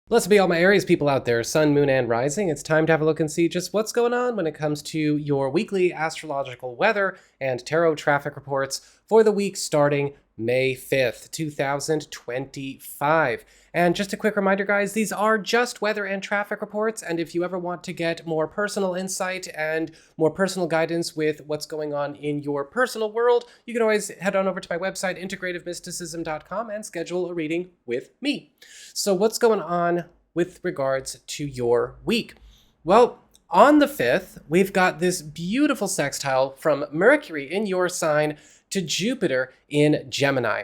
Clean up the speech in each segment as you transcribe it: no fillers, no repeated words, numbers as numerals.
Let's be all my Aries people out there, Sun, Moon, and Rising. It's time to have a look and see just what's going on when it comes to your weekly astrological weather and tarot traffic reports for the week starting May 5th, 2025. And just a quick reminder, guys, these are just weather and traffic reports, and if you ever want to get more personal insight and more personal guidance with what's going on in your personal world, you can always head on over to my website, integrativemysticism.com, and schedule a reading with me. So what's going on with regards to your week? Well, on the 5th, we've got this beautiful sextile from Mercury in your sign to Jupiter in Gemini.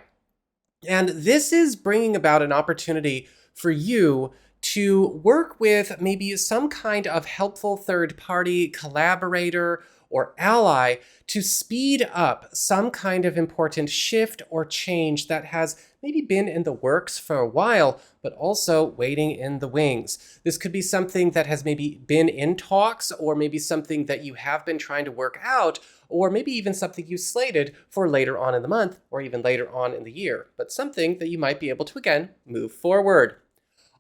And this is bringing about an opportunity for you to work with maybe some kind of helpful third party collaborator or ally to speed up some kind of important shift or change that has maybe been in the works for a while, but also waiting in the wings. This could be something that has maybe been in talks, or maybe something that you have been trying to work out, or maybe even something you slated for later on in the month, or even later on in the year, but something that you might be able to, again, move forward.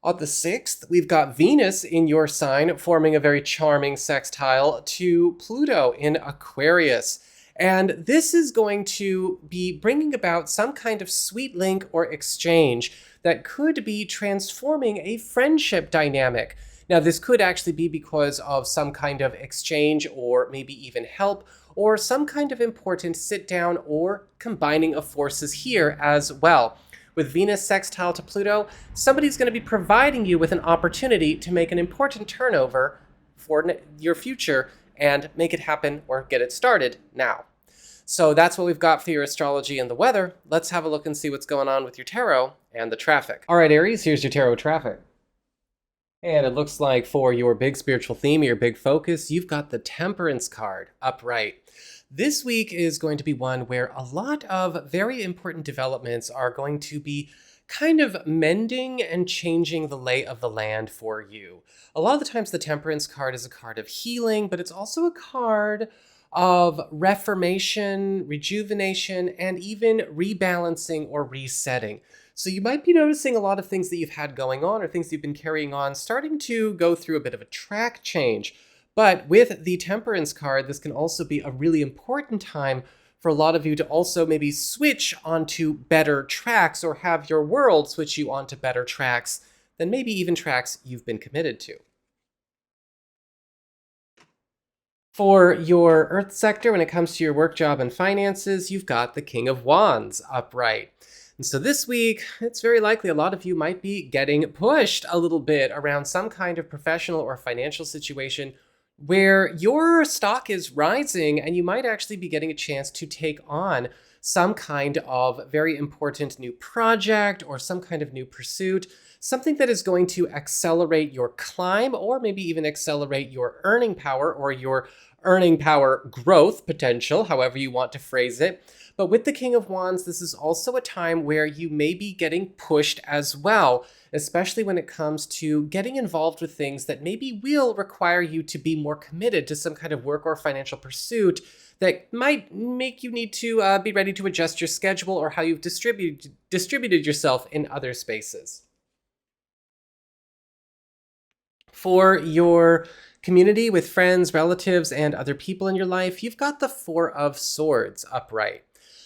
On the 6th, we've got Venus in your sign forming a very charming sextile to Pluto in Aquarius. And this is going to be bringing about some kind of sweet link or exchange that could be transforming a friendship dynamic. Now, this could actually be because of some kind of exchange or maybe even help or some kind of important sit down or combining of forces here as well. With Venus sextile to Pluto, somebody's going to be providing you with an opportunity to make an important turnover for your future and make it happen or get it started now. So that's what we've got for your astrology and the weather. Let's have a look and see what's going on with your tarot and the traffic. All right, Aries, here's your tarot traffic. And it looks like for your big spiritual theme, your big focus, you've got the Temperance card upright. This week is going to be one where a lot of very important developments are going to be kind of mending and changing the lay of the land for you. A lot of the times the Temperance card is a card of healing, but it's also a card of reformation, rejuvenation, and even rebalancing or resetting. So you might be noticing a lot of things that you've had going on or things you've been carrying on starting to go through a bit of a track change. But with the Temperance card, this can also be a really important time for a lot of you to also maybe switch onto better tracks or have your world switch you onto better tracks than maybe even tracks you've been committed to. For your Earth sector, when it comes to your work, job, and finances, you've got the King of Wands upright. And so this week, it's very likely a lot of you might be getting pushed a little bit around some kind of professional or financial situation where your stock is rising and you might actually be getting a chance to take on some kind of very important new project or some kind of new pursuit, something that is going to accelerate your climb or maybe even accelerate your earning power or your earning power growth potential, however you want to phrase it. But with the King of Wands, this is also a time where you may be getting pushed as well, especially when it comes to getting involved with things that maybe will require you to be more committed to some kind of work or financial pursuit that might make you need to be ready to adjust your schedule or how you've distributed yourself in other spaces. For your community with friends, relatives, and other people in your life, you've got the Four of Swords upright.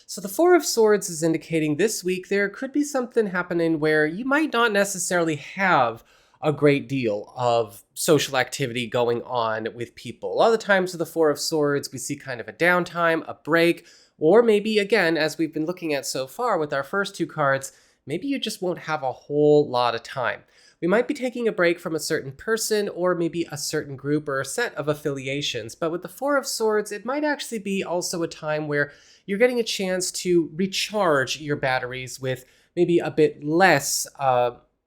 So the Four of Swords is indicating this week there could be something happening where you might not necessarily have a great deal of social activity going on with people. A lot of the times with the Four of Swords, we see kind of a downtime, a break, or maybe, again, as we've been looking at so far with our first two cards, maybe you just won't have a whole lot of time. We might be taking a break from a certain person or maybe a certain group or a set of affiliations, but with the Four of Swords, it might actually be also a time where you're getting a chance to recharge your batteries with maybe a bit less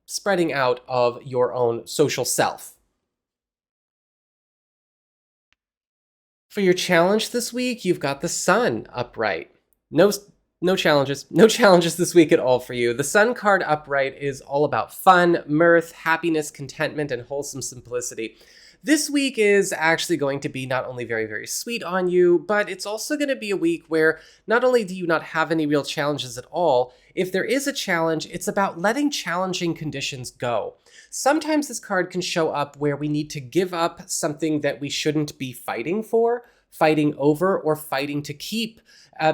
spreading out of your own social self. For your challenge this week, you've got the Sun upright. No challenges this week at all for you. The Sun card upright is all about fun, mirth, happiness, contentment, and wholesome simplicity. This week is actually going to be not only very, very sweet on you, but it's also going to be a week where not only do you not have any real challenges at all, if there is a challenge, it's about letting challenging conditions go. Sometimes this card can show up where we need to give up something that we shouldn't be fighting for, fighting over, or fighting to keep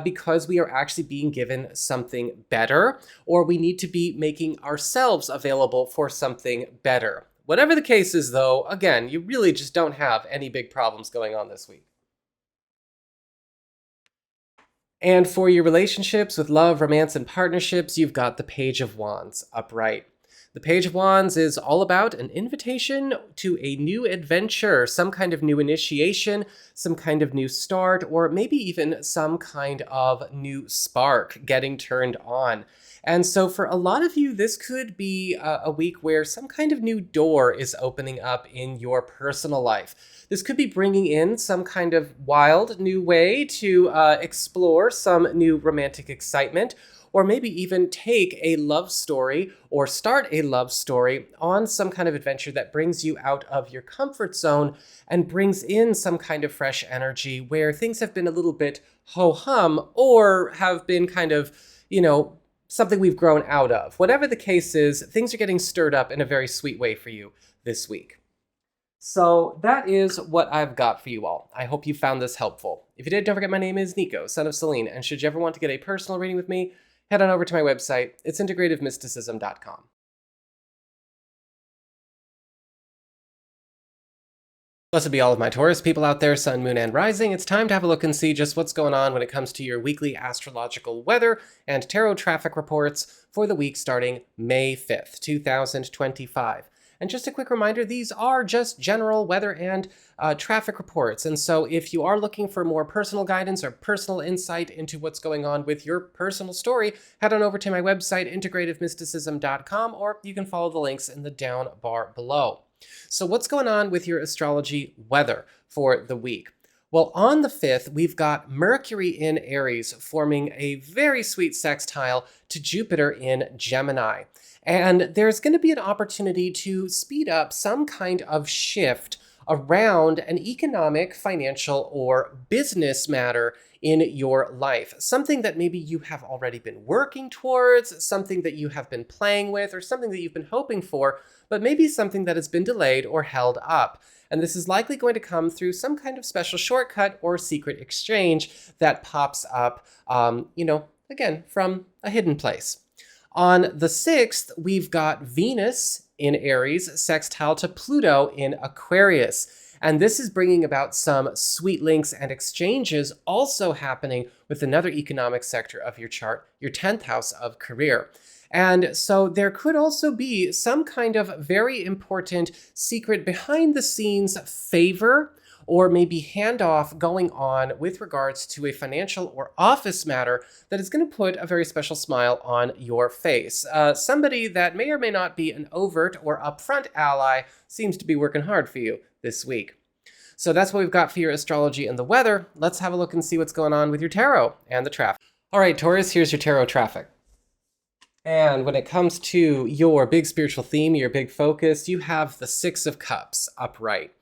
because we are actually being given something better, or we need to be making ourselves available for something better. Whatever the case is, though, again, you really just don't have any big problems going on this week. And for your relationships with love, romance, and partnerships, you've got the Page of Wands upright. The Page of Wands is all about an invitation to a new adventure, some kind of new initiation, some kind of new start, or maybe even some kind of new spark getting turned on. And so for a lot of you, this could be a week where some kind of new door is opening up in your personal life. This could be bringing in some kind of wild new way to explore some new romantic excitement, or maybe even take a love story or start a love story on some kind of adventure that brings you out of your comfort zone and brings in some kind of fresh energy where things have been a little bit ho-hum or have been kind of, something we've grown out of. Whatever the case is, things are getting stirred up in a very sweet way for you this week. So that is what I've got for you all. I hope you found this helpful. If you did, don't forget my name is Nico, son of Selene, and should you ever want to get a personal reading with me, head on over to my website. It's integrativemysticism.com. Blessed be all of my Taurus people out there, sun, moon, and rising. It's time to have a look and see just what's going on when it comes to your weekly astrological weather and tarot traffic reports for the week starting May 5th, 2025. And just a quick reminder, these are just general weather and traffic reports. And so if you are looking for more personal guidance or personal insight into what's going on with your personal story, head on over to my website, integrativemysticism.com, or you can follow the links in the down bar below. So what's going on with your astrology weather for the week? Well, on the 5th, we've got Mercury in Aries forming a very sweet sextile to Jupiter in Gemini. And there's going to be an opportunity to speed up some kind of shift around an economic, financial, or business matter in your life. Something that maybe you have already been working towards, something that you have been playing with, or something that you've been hoping for, but maybe something that has been delayed or held up. And this is likely going to come through some kind of special shortcut or secret exchange that pops up, again, from a hidden place. On the 6th, we've got Venus in Aries sextile to Pluto in Aquarius. And this is bringing about some sweet links and exchanges also happening with another economic sector of your chart, your 10th house of career. And so there could also be some kind of very important secret behind the scenes favor or maybe handoff going on with regards to a financial or office matter that is going to put a very special smile on your face. Somebody that may or may not be an overt or upfront ally seems to be working hard for you this week. So that's what we've got for your astrology and the weather. Let's have a look and see what's going on with your tarot and the traffic. All right, Taurus, here's your tarot traffic. And when it comes to your big spiritual theme, your big focus, you have the Six of Cups upright.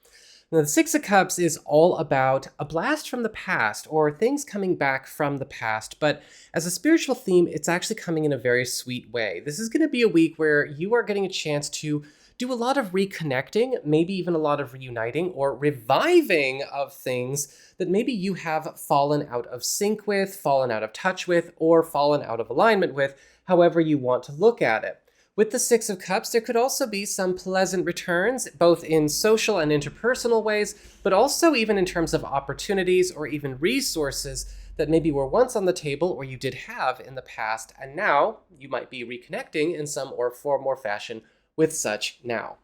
Now, the Six of Cups is all about a blast from the past or things coming back from the past. But as a spiritual theme, it's actually coming in a very sweet way. This is going to be a week where you are getting a chance to do a lot of reconnecting, maybe even a lot of reuniting or reviving of things that maybe you have fallen out of sync with, fallen out of touch with, or fallen out of alignment with, however you want to look at it. With the Six of Cups, there could also be some pleasant returns, both in social and interpersonal ways, but also even in terms of opportunities or even resources that maybe were once on the table or you did have in the past, and now you might be reconnecting in some or form or fashion with such now.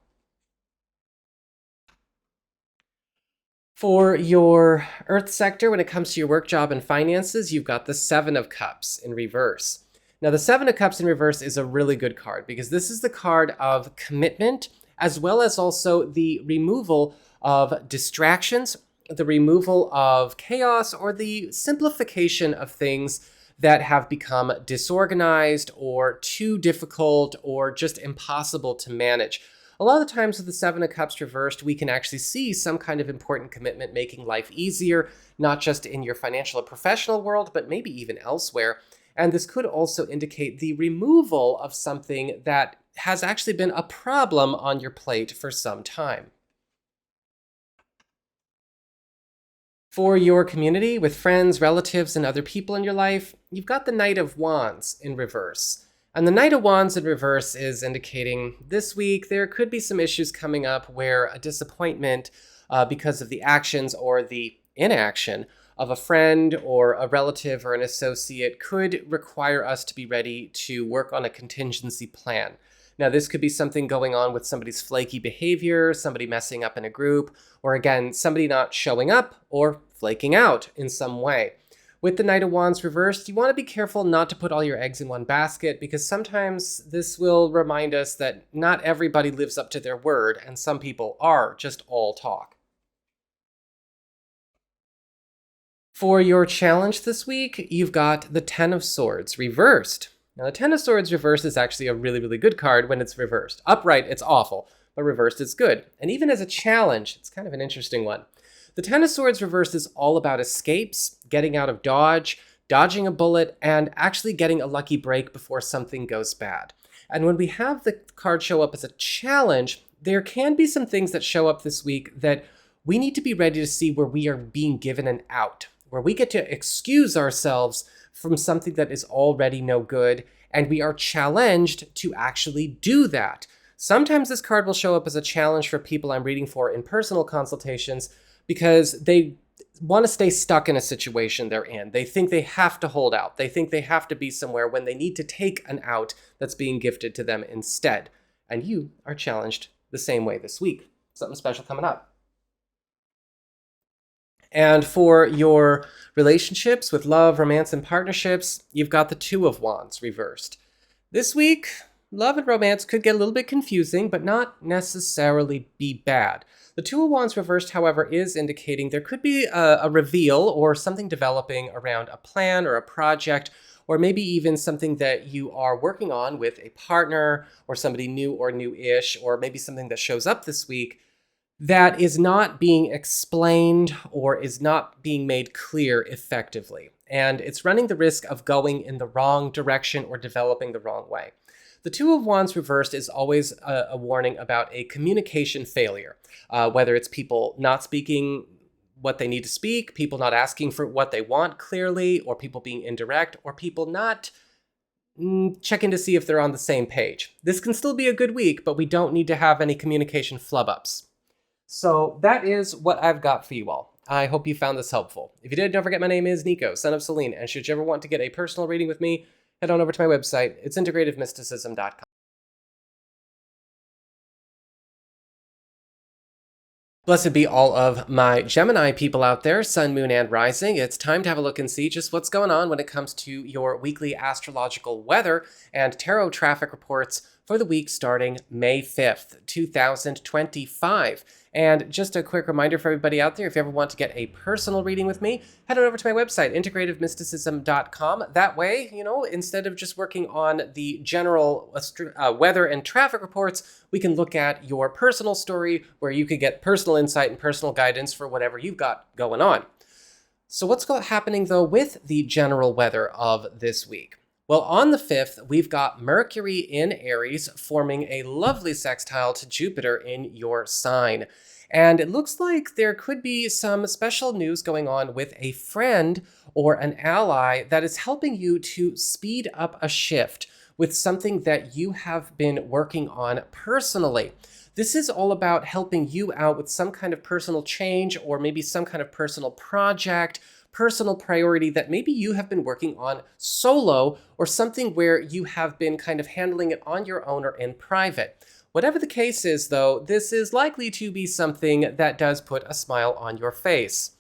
For your Earth sector, when it comes to your work, job, and finances, you've got the Seven of Cups in reverse. Now, the Seven of Cups in reverse is a really good card because this is the card of commitment, as well as also the removal of distractions, the removal of chaos, or the simplification of things that have become disorganized or too difficult or just impossible to manage. A lot of the times with the Seven of Cups reversed, we can actually see some kind of important commitment making life easier, not just in your financial or professional world, but maybe even elsewhere. And this could also indicate the removal of something that has actually been a problem on your plate for some time. For your community, with friends, relatives, and other people in your life, you've got the Knight of Wands in reverse. And the Knight of Wands in reverse is indicating this week there could be some issues coming up where a disappointment because of the actions or the inaction of a friend or a relative or an associate could require us to be ready to work on a contingency plan. Now, this could be something going on with somebody's flaky behavior, somebody messing up in a group, or again, somebody not showing up or flaking out in some way. With the Knight of Wands reversed, you want to be careful not to put all your eggs in one basket, because sometimes this will remind us that not everybody lives up to their word, and some people are just all talk. For your challenge this week, you've got the Ten of Swords reversed. Now, the Ten of Swords reversed is actually a really, really good card when it's reversed. Upright, it's awful, but reversed, it's good. And even as a challenge, it's kind of an interesting one. The Ten of Swords reversed is all about escapes, getting out of dodge, dodging a bullet, and actually getting a lucky break before something goes bad. And when we have the card show up as a challenge, there can be some things that show up this week that we need to be ready to see where we are being given an out, where we get to excuse ourselves from something that is already no good, and we are challenged to actually do that. Sometimes this card will show up as a challenge for people I'm reading for in personal consultations because they want to stay stuck in a situation they're in. They think they have to hold out. They think they have to be somewhere when they need to take an out that's being gifted to them instead. And you are challenged the same way this week. Something special coming up. And for your relationships with love, romance, and partnerships, you've got the Two of Wands reversed. This week, love and romance could get a little bit confusing, but not necessarily be bad. The Two of Wands reversed, however, is indicating there could be a reveal or something developing around a plan or a project, or maybe even something that you are working on with a partner or somebody new or new-ish, or maybe something that shows up this week that is not being explained or is not being made clear effectively. And it's running the risk of going in the wrong direction or developing the wrong way. The Two of Wands reversed is always a warning about a communication failure, whether it's people not speaking what they need to speak, people not asking for what they want clearly, or people being indirect, or people not checking to see if they're on the same page. This can still be a good week, but we don't need to have any communication flub-ups. So that is what I've got for you all. I hope you found this helpful. If you did, don't forget my name is Nico, son of Selene, and should you ever want to get a personal reading with me, head on over to my website. It's integrativemysticism.com. Blessed be all of my Gemini people out there, Sun, Moon, and Rising. It's time to have a look and see just what's going on when it comes to your weekly astrological weather and tarot traffic reports for the week starting May 5th, 2025. And just a quick reminder for everybody out there, if you ever want to get a personal reading with me, head on over to my website, integrativemysticism.com. That way, instead of just working on the general weather and traffic reports, we can look at your personal story where you could get personal insight and personal guidance for whatever you've got going on. So what's happening, though, with the general weather of this week? Well, on the 5th, we've got Mercury in Aries forming a lovely sextile to Jupiter in your sign. And it looks like there could be some special news going on with a friend or an ally that is helping you to speed up a shift with something that you have been working on personally. This is all about helping you out with some kind of personal change or maybe some kind of personal project, personal priority that maybe you have been working on solo, or something where you have been kind of handling it on your own or in private. Whatever the case is, though, this is likely to be something that does put a smile on your face.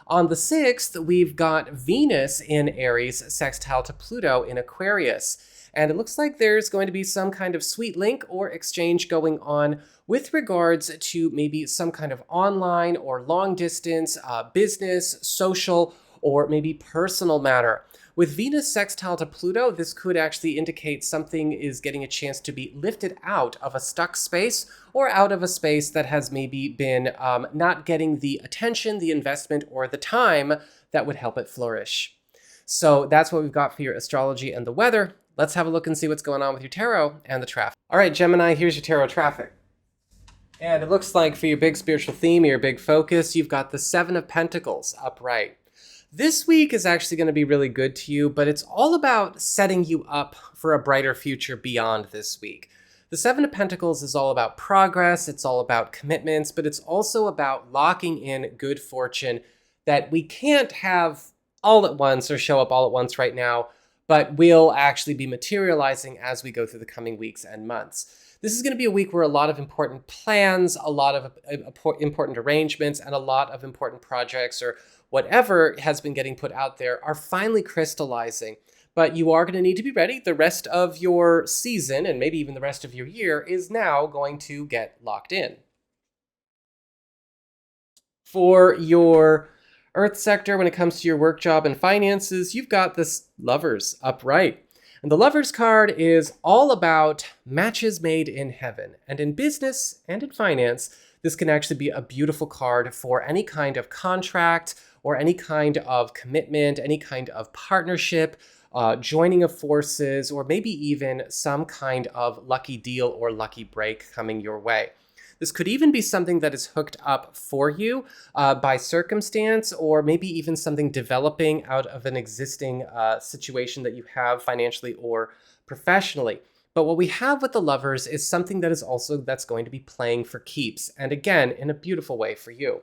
On the 6th, we've got Venus in Aries sextile to Pluto in Aquarius. And it looks like there's going to be some kind of sweet link or exchange going on with regards to maybe some kind of online or long distance, business, social, or maybe personal matter. With Venus sextile to Pluto, this could actually indicate something is getting a chance to be lifted out of a stuck space or out of a space that has maybe been not getting the attention, the investment, or the time that would help it flourish. So that's what we've got for your astrology and the weather. Let's have a look and see what's going on with your tarot and the traffic. All right, Gemini, here's your tarot traffic. And it looks like for your big spiritual theme, your big focus, you've got the Seven of Pentacles upright. This week is actually going to be really good to you, but it's all about setting you up for a brighter future beyond this week. The Seven of Pentacles is all about progress, it's all about commitments, but it's also about locking in good fortune that we can't have all at once or show up all at once right now, but will actually be materializing as we go through the coming weeks and months. This is going to be a week where a lot of important plans, a lot of important arrangements, and a lot of important projects or whatever has been getting put out there are finally crystallizing. But you are going to need to be ready. The rest of your season, and maybe even the rest of your year, is now going to get locked in. For your Earth sector, when it comes to your work, job, and finances, you've got this Lovers upright. And the Lovers card is all about matches made in heaven. And in business and in finance, this can actually be a beautiful card for any kind of contract or any kind of commitment, any kind of partnership, joining of forces, or maybe even some kind of lucky deal or lucky break coming your way. This could even be something that is hooked up for you by circumstance, or maybe even something developing out of an existing situation that you have financially or professionally. But what we have with the Lovers is something that is also that's going to be playing for keeps, and again, in a beautiful way for you.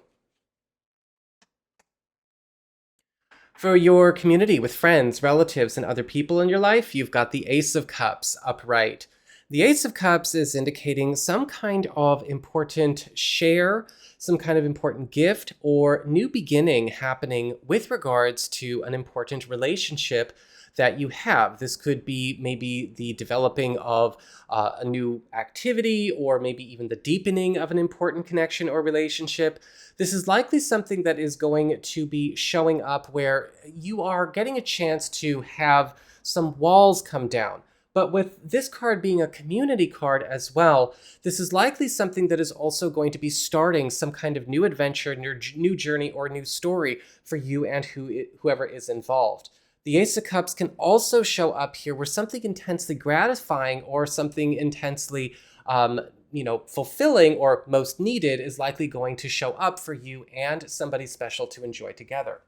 For your community with friends, relatives, and other people in your life, you've got the Ace of Cups upright. The Ace of Cups is indicating some kind of important share, some kind of important gift, or new beginning happening with regards to an important relationship that you have. This could be maybe the developing of a new activity, or maybe even the deepening of an important connection or relationship. This is likely something that is going to be showing up where you are getting a chance to have some walls come down. But with this card being a community card as well, this is likely something that is also going to be starting some kind of new adventure, new journey, or new story for you and whoever is involved. The Ace of Cups can also show up here where something intensely gratifying or something intensely fulfilling or most needed is likely going to show up for you and somebody special to enjoy together.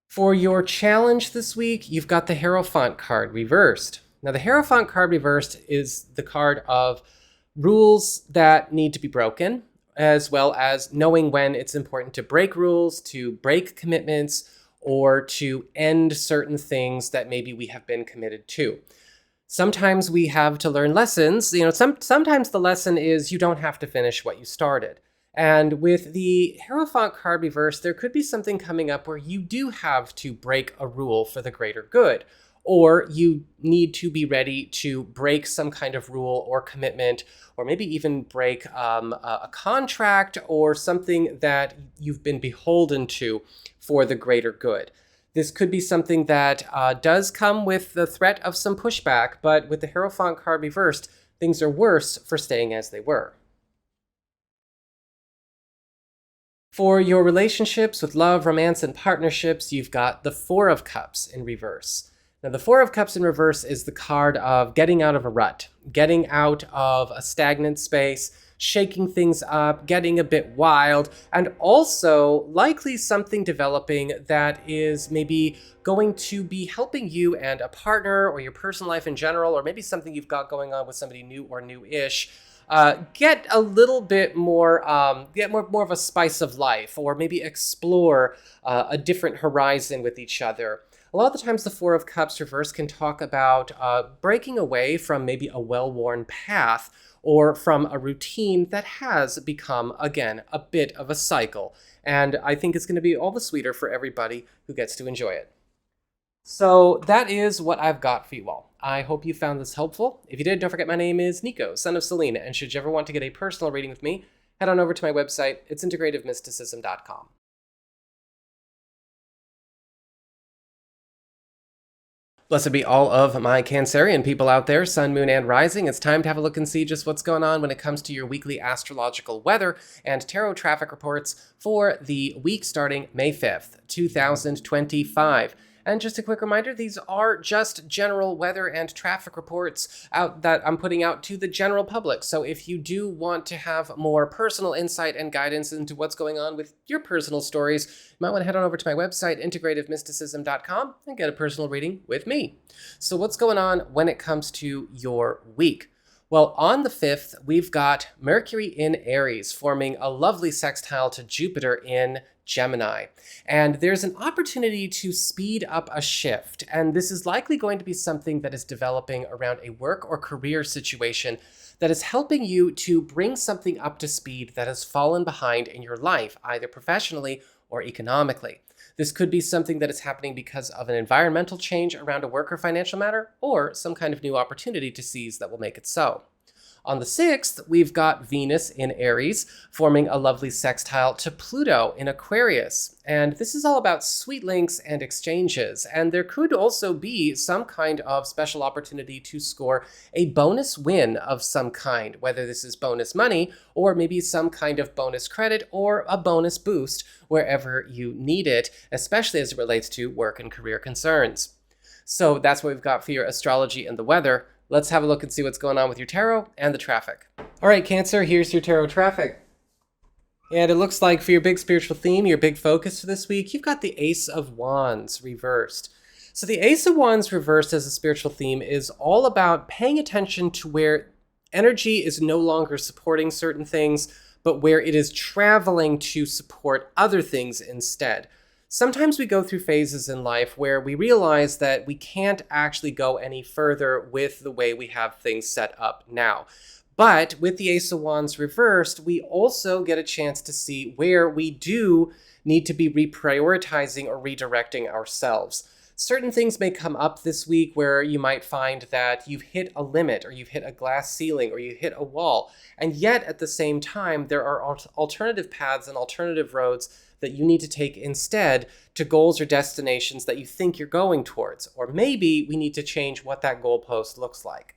For your challenge this week, you've got the Hierophant card reversed. Now, the Hierophant card reversed is the card of rules that need to be broken, as well as knowing when it's important to break rules, to break commitments, or to end certain things that maybe we have been committed to. Sometimes we have to learn lessons. Sometimes the lesson is you don't have to finish what you started. And with the Hierophant card reversed, there could be something coming up where you do have to break a rule for the greater good, or you need to be ready to break some kind of rule or commitment, or maybe even break a contract or something that you've been beholden to for the greater good. This could be something that does come with the threat of some pushback, but with the Hierophant card reversed, things are worse for staying as they were. For your relationships with love, romance, and partnerships, you've got the Four of Cups in reverse. Now, the Four of Cups in reverse is the card of getting out of a rut, getting out of a stagnant space, shaking things up, getting a bit wild, and also likely something developing that is maybe going to be helping you and a partner or your personal life in general, or maybe something you've got going on with somebody new or new-ish, get a little bit more, get more of a spice of life, or maybe explore a different horizon with each other. A lot of the times the Four of Cups reverse can talk about breaking away from maybe a well-worn path or from a routine that has become, again, a bit of a cycle. And I think it's going to be all the sweeter for everybody who gets to enjoy it. So that is what I've got for you all. I hope you found this helpful. If you did, don't forget my name is Nico, son of Selene, and should you ever want to get a personal reading with me, head on over to my website. It's integrativemysticism.com. Blessed be all of my Cancerian people out there, sun, moon, and rising. It's time to have a look and see just what's going on when it comes to your weekly astrological weather and tarot traffic reports for the week starting May 5th, 2025. And just a quick reminder, these are just general weather and traffic reports out that I'm putting out to the general public. So if you do want to have more personal insight and guidance into what's going on with your personal stories, you might want to head on over to my website, integrativemysticism.com, and get a personal reading with me. So what's going on when it comes to your week? Well, on the 5th, we've got Mercury in Aries forming a lovely sextile to Jupiter in Gemini. And there's an opportunity to speed up a shift. And this is likely going to be something that is developing around a work or career situation that is helping you to bring something up to speed that has fallen behind in your life, either professionally or economically. This could be something that is happening because of an environmental change around a work or financial matter, or some kind of new opportunity to seize that will make it so. On the 6th, we've got Venus in Aries forming a lovely sextile to Pluto in Aquarius. And this is all about sweet links and exchanges. And there could also be some kind of special opportunity to score a bonus win of some kind, whether this is bonus money or maybe some kind of bonus credit or a bonus boost wherever you need it, especially as it relates to work and career concerns. So that's what we've got for your astrology and the weather. Let's have a look and see what's going on with your tarot and the traffic. All right, Cancer, here's your tarot traffic. And it looks like for your big spiritual theme, your big focus for this week, you've got the Ace of Wands reversed. So the Ace of Wands reversed as a spiritual theme is all about paying attention to where energy is no longer supporting certain things, but where it is traveling to support other things instead. Sometimes we go through phases in life where we realize that we can't actually go any further with the way we have things set up now. But with the Ace of Wands reversed, we also get a chance to see where we do need to be reprioritizing or redirecting ourselves. Certain things may come up this week where you might find that you've hit a limit or you've hit a glass ceiling or you hit a wall. And yet at the same time, there are alternative paths and alternative roads that you need to take instead to goals or destinations that you think you're going towards. Or maybe we need to change what that goalpost looks like.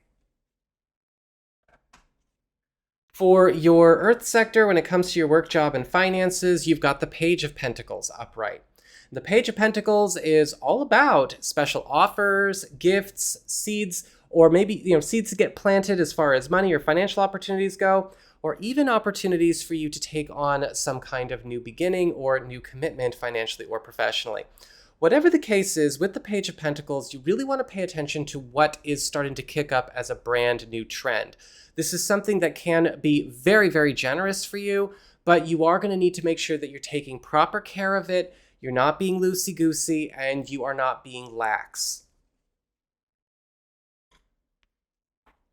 For your Earth sector, when it comes to your work, job, and finances, you've got the Page of Pentacles upright. The Page of Pentacles is all about special offers, gifts, seeds, or maybe seeds to get planted as far as money or financial opportunities go, or even opportunities for you to take on some kind of new beginning or new commitment financially or professionally. Whatever the case is, with the Page of Pentacles, you really want to pay attention to what is starting to kick up as a brand new trend. This is something that can be very, very generous for you, but you are going to need to make sure that you're taking proper care of it, you're not being loosey-goosey, and you are not being lax.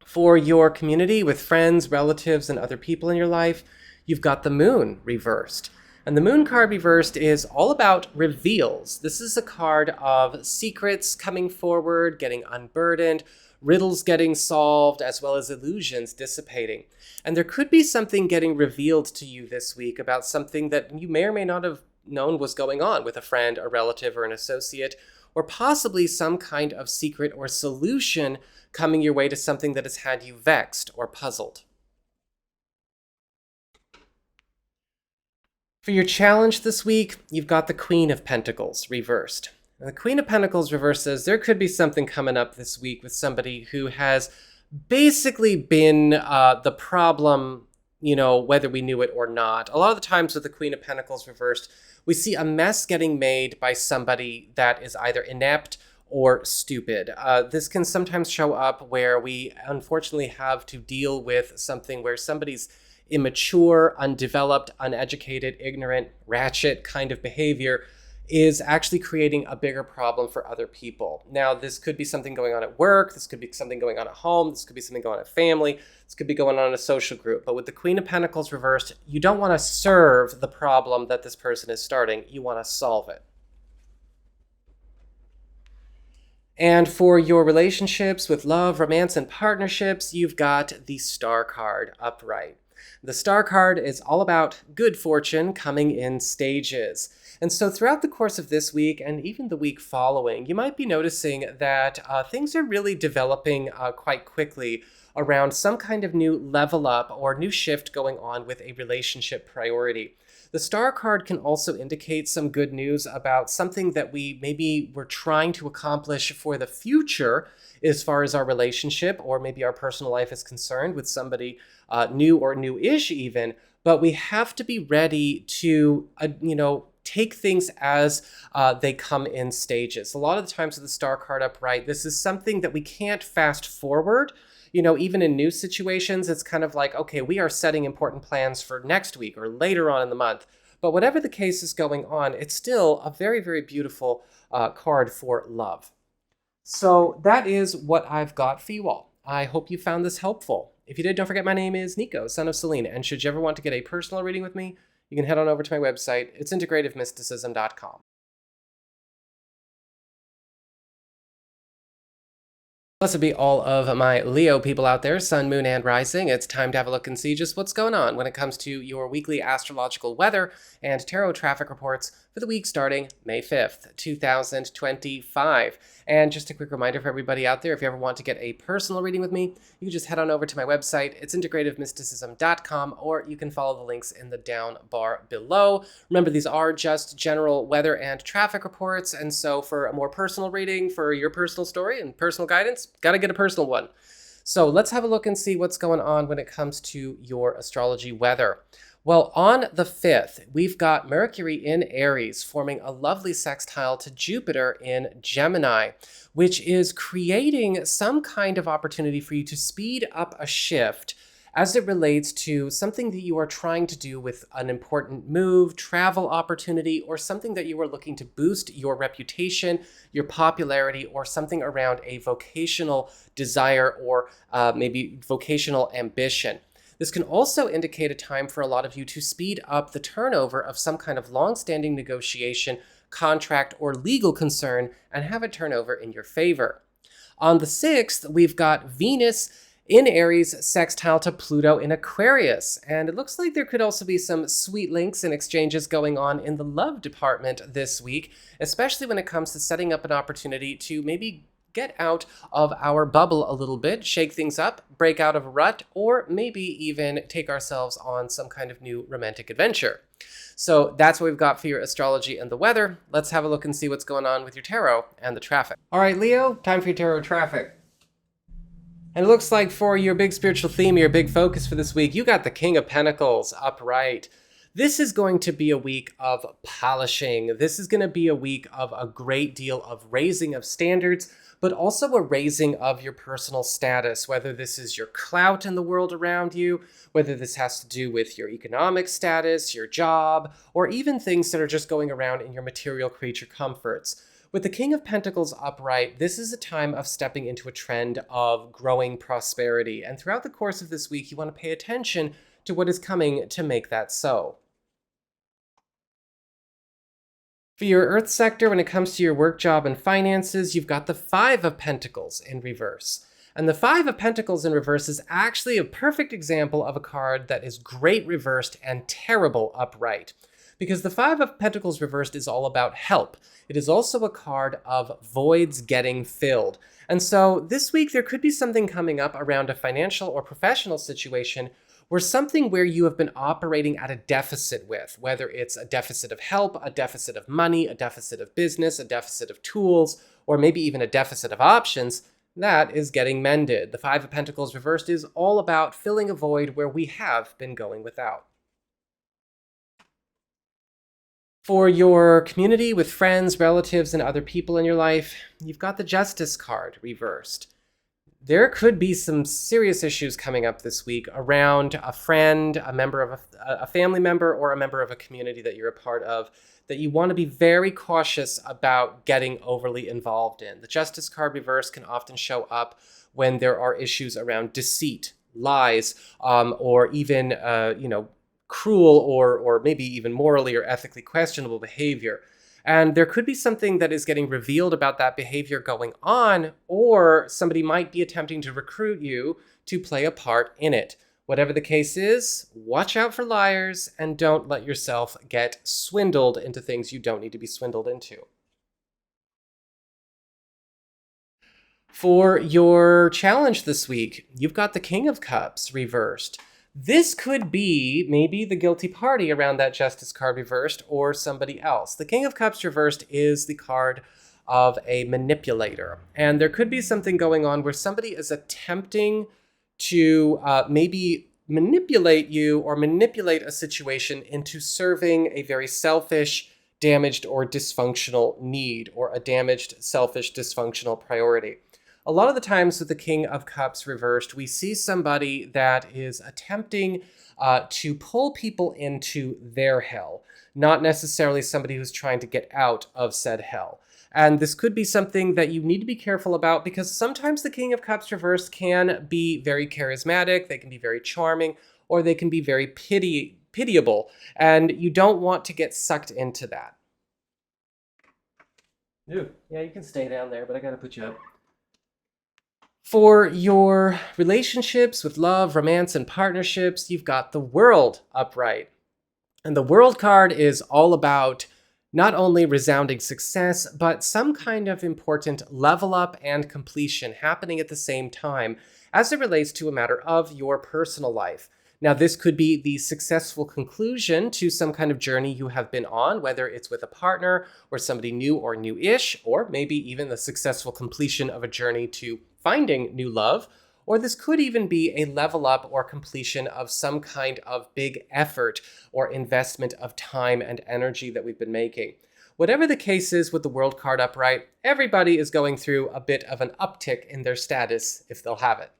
For your community with friends, relatives, and other people in your life, you've got the Moon reversed. And the Moon card reversed is all about reveals. This is a card of secrets coming forward, getting unburdened, riddles getting solved, as well as illusions dissipating. And there could be something getting revealed to you this week about something that you may or may not have known was going on with a friend, a relative, or an associate, or possibly some kind of secret or solution coming your way to something that has had you vexed or puzzled. For your challenge this week, you've got the Queen of Pentacles reversed. And the Queen of Pentacles reversed says there could be something coming up this week with somebody who has basically been the problem, whether we knew it or not. A lot of the times with the Queen of Pentacles reversed, we see a mess getting made by somebody that is either inept or stupid. This can sometimes show up where we unfortunately have to deal with something where somebody's immature, undeveloped, uneducated, ignorant, ratchet kind of behavior is actually creating a bigger problem for other people. Now, this could be something going on at work, this could be something going on at home, this could be something going on at family, this could be going on in a social group. But with the Queen of Pentacles reversed, you don't want to serve the problem that this person is starting, you want to solve it. And for your relationships with love, romance, and partnerships, you've got the Star card upright. The star card is all about good fortune coming in stages. And so throughout the course of this week and even the week following, you might be noticing that things are really developing quite quickly around some kind of new level up or new shift going on with a relationship priority. The star card can also indicate some good news about something that we maybe were trying to accomplish for the future as far as our relationship or maybe our personal life is concerned with somebody new or new-ish even, but we have to be ready to, take things as they come in stages. A lot of the times with the star card upright, this is something that we can't fast forward. Even in new situations, it's kind of like, okay, we are setting important plans for next week or later on in the month. But whatever the case is going on, it's still a very, very beautiful card for love. So that is what I've got for you all. I hope you found this helpful. If you did, don't forget my name is Nico, son of Selene. And should you ever want to get a personal reading with me, you can head on over to my website. It's integrativemysticism.com. Blessed be all of my Leo people out there, sun, moon, and rising. It's time to have a look and see just what's going on when it comes to your weekly astrological weather and tarot traffic reports for the week starting May 5th, 2025. And just a quick reminder for everybody out there, if you ever want to get a personal reading with me, you can just head on over to my website. It's integrativemysticism.com, or you can follow the links in the down bar below. Remember, these are just general weather and traffic reports, and so for a more personal reading for your personal story and personal guidance, got to get a personal one. So let's have a look and see what's going on when it comes to your astrology weather. Well, on the 5th, we've got Mercury in Aries forming a lovely sextile to Jupiter in Gemini, which is creating some kind of opportunity for you to speed up a shift as it relates to something that you are trying to do with an important move, travel opportunity, or something that you are looking to boost your reputation, your popularity, or something around a vocational desire or maybe vocational ambition. This can also indicate a time for a lot of you to speed up the turnover of some kind of long-standing negotiation, contract, or legal concern and have it turn over in your favor. On the 6th, we've got Venus in Aries sextile to Pluto in Aquarius. And it looks like there could also be some sweet links and exchanges going on in the love department this week, especially when it comes to setting up an opportunity to maybe get out of our bubble a little bit, shake things up, break out of a rut, or maybe even take ourselves on some kind of new romantic adventure. So that's what we've got for your astrology and the weather. Let's have a look and see what's going on with your tarot and the traffic. All right, Leo, time for your tarot traffic. And it looks like for your big spiritual theme, your big focus for this week, you got the King of Pentacles upright. This is going to be a week of polishing. This is going to be a week of a great deal of raising of standards, but also a raising of your personal status, whether this is your clout in the world around you, whether this has to do with your economic status, your job, or even things that are just going around in your material creature comforts. With the King of Pentacles upright, this is a time of stepping into a trend of growing prosperity. And throughout the course of this week, you want to pay attention to what is coming to make that so. For your Earth sector, when it comes to your work, job, and finances, you've got the Five of Pentacles in reverse. And the Five of Pentacles in reverse is actually a perfect example of a card that is great reversed and terrible upright. Because the Five of Pentacles reversed is all about help. It is also a card of voids getting filled. And so this week, there could be something coming up around a financial or professional situation where you have been operating at a deficit with, whether it's a deficit of help, a deficit of money, a deficit of business, a deficit of tools, or maybe even a deficit of options. That is getting mended. The Five of Pentacles reversed is all about filling a void where we have been going without. For your community with friends, relatives, and other people in your life, you've got the Justice card reversed. There could be some serious issues coming up this week around a friend, a member of a family member, or a member of a community that you're a part of that you want to be very cautious about getting overly involved in. The Justice card reverse can often show up when there are issues around deceit, lies, or even, cruel or maybe even morally or ethically questionable behavior. And there could be something that is getting revealed about that behavior going on, or somebody might be attempting to recruit you to play a part in it. Whatever the case is, watch out for liars and don't let yourself get swindled into things you don't need to be swindled into. For your challenge this week, you've got the King of Cups reversed. This could be maybe the guilty party around that Justice card reversed or somebody else. The King of Cups reversed is the card of a manipulator. And there could be something going on where somebody is attempting to maybe manipulate you or manipulate a situation into serving a very selfish, damaged, or dysfunctional need, or a damaged, selfish, dysfunctional priority. A lot of the times with the King of Cups reversed, we see somebody that is attempting to pull people into their hell, not necessarily somebody who's trying to get out of said hell. And this could be something that you need to be careful about, because sometimes the King of Cups reversed can be very charismatic, they can be very charming, or they can be very pitiable, and you don't want to get sucked into that. Ooh, yeah, you can stay down there, but I gotta put you up. For your relationships with love, romance, and partnerships, you've got the World upright. And the World card is all about not only resounding success, but some kind of important level up and completion happening at the same time as it relates to a matter of your personal life. Now, this could be the successful conclusion to some kind of journey you have been on, whether it's with a partner or somebody new or new-ish, or maybe even the successful completion of a journey to finding new love, or this could even be a level up or completion of some kind of big effort or investment of time and energy that we've been making. Whatever the case is with the World card upright, everybody is going through a bit of an uptick in their status if they'll have it.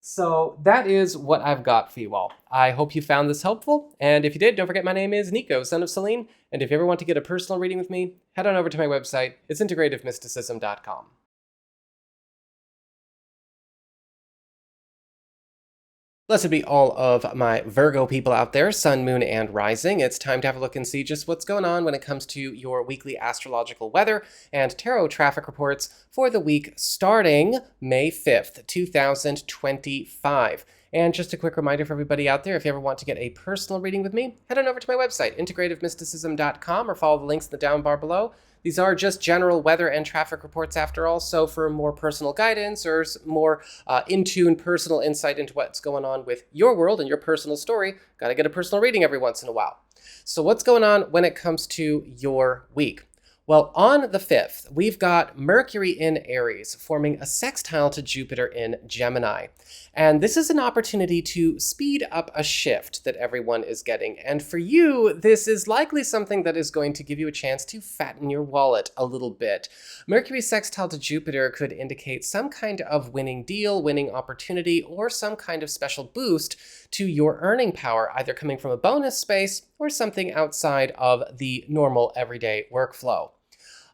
So that is what I've got for you all. I hope you found this helpful, and if you did, don't forget my name is Nico, son of Selene, and if you ever want to get a personal reading with me, head on over to my website. It's integrativemysticism.com. Blessed be all of my Virgo people out there, sun, moon, and rising. It's time to have a look and see just what's going on when it comes to your weekly astrological weather and tarot traffic reports for the week starting May 5th, 2025. And just a quick reminder for everybody out there, if you ever want to get a personal reading with me, head on over to my website, integrativemysticism.com, or follow the links in the down bar below. These are just general weather and traffic reports after all, so for more personal guidance or more in-tune personal insight into what's going on with your world and your personal story, gotta get a personal reading every once in a while. So what's going on when it comes to your week? Well, on the 5th, we've got Mercury in Aries forming a sextile to Jupiter in Gemini. And this is an opportunity to speed up a shift that everyone is getting. And for you, this is likely something that is going to give you a chance to fatten your wallet a little bit. Mercury sextile to Jupiter could indicate some kind of winning deal, winning opportunity, or some kind of special boost to your earning power, either coming from a bonus space or something outside of the normal everyday workflow.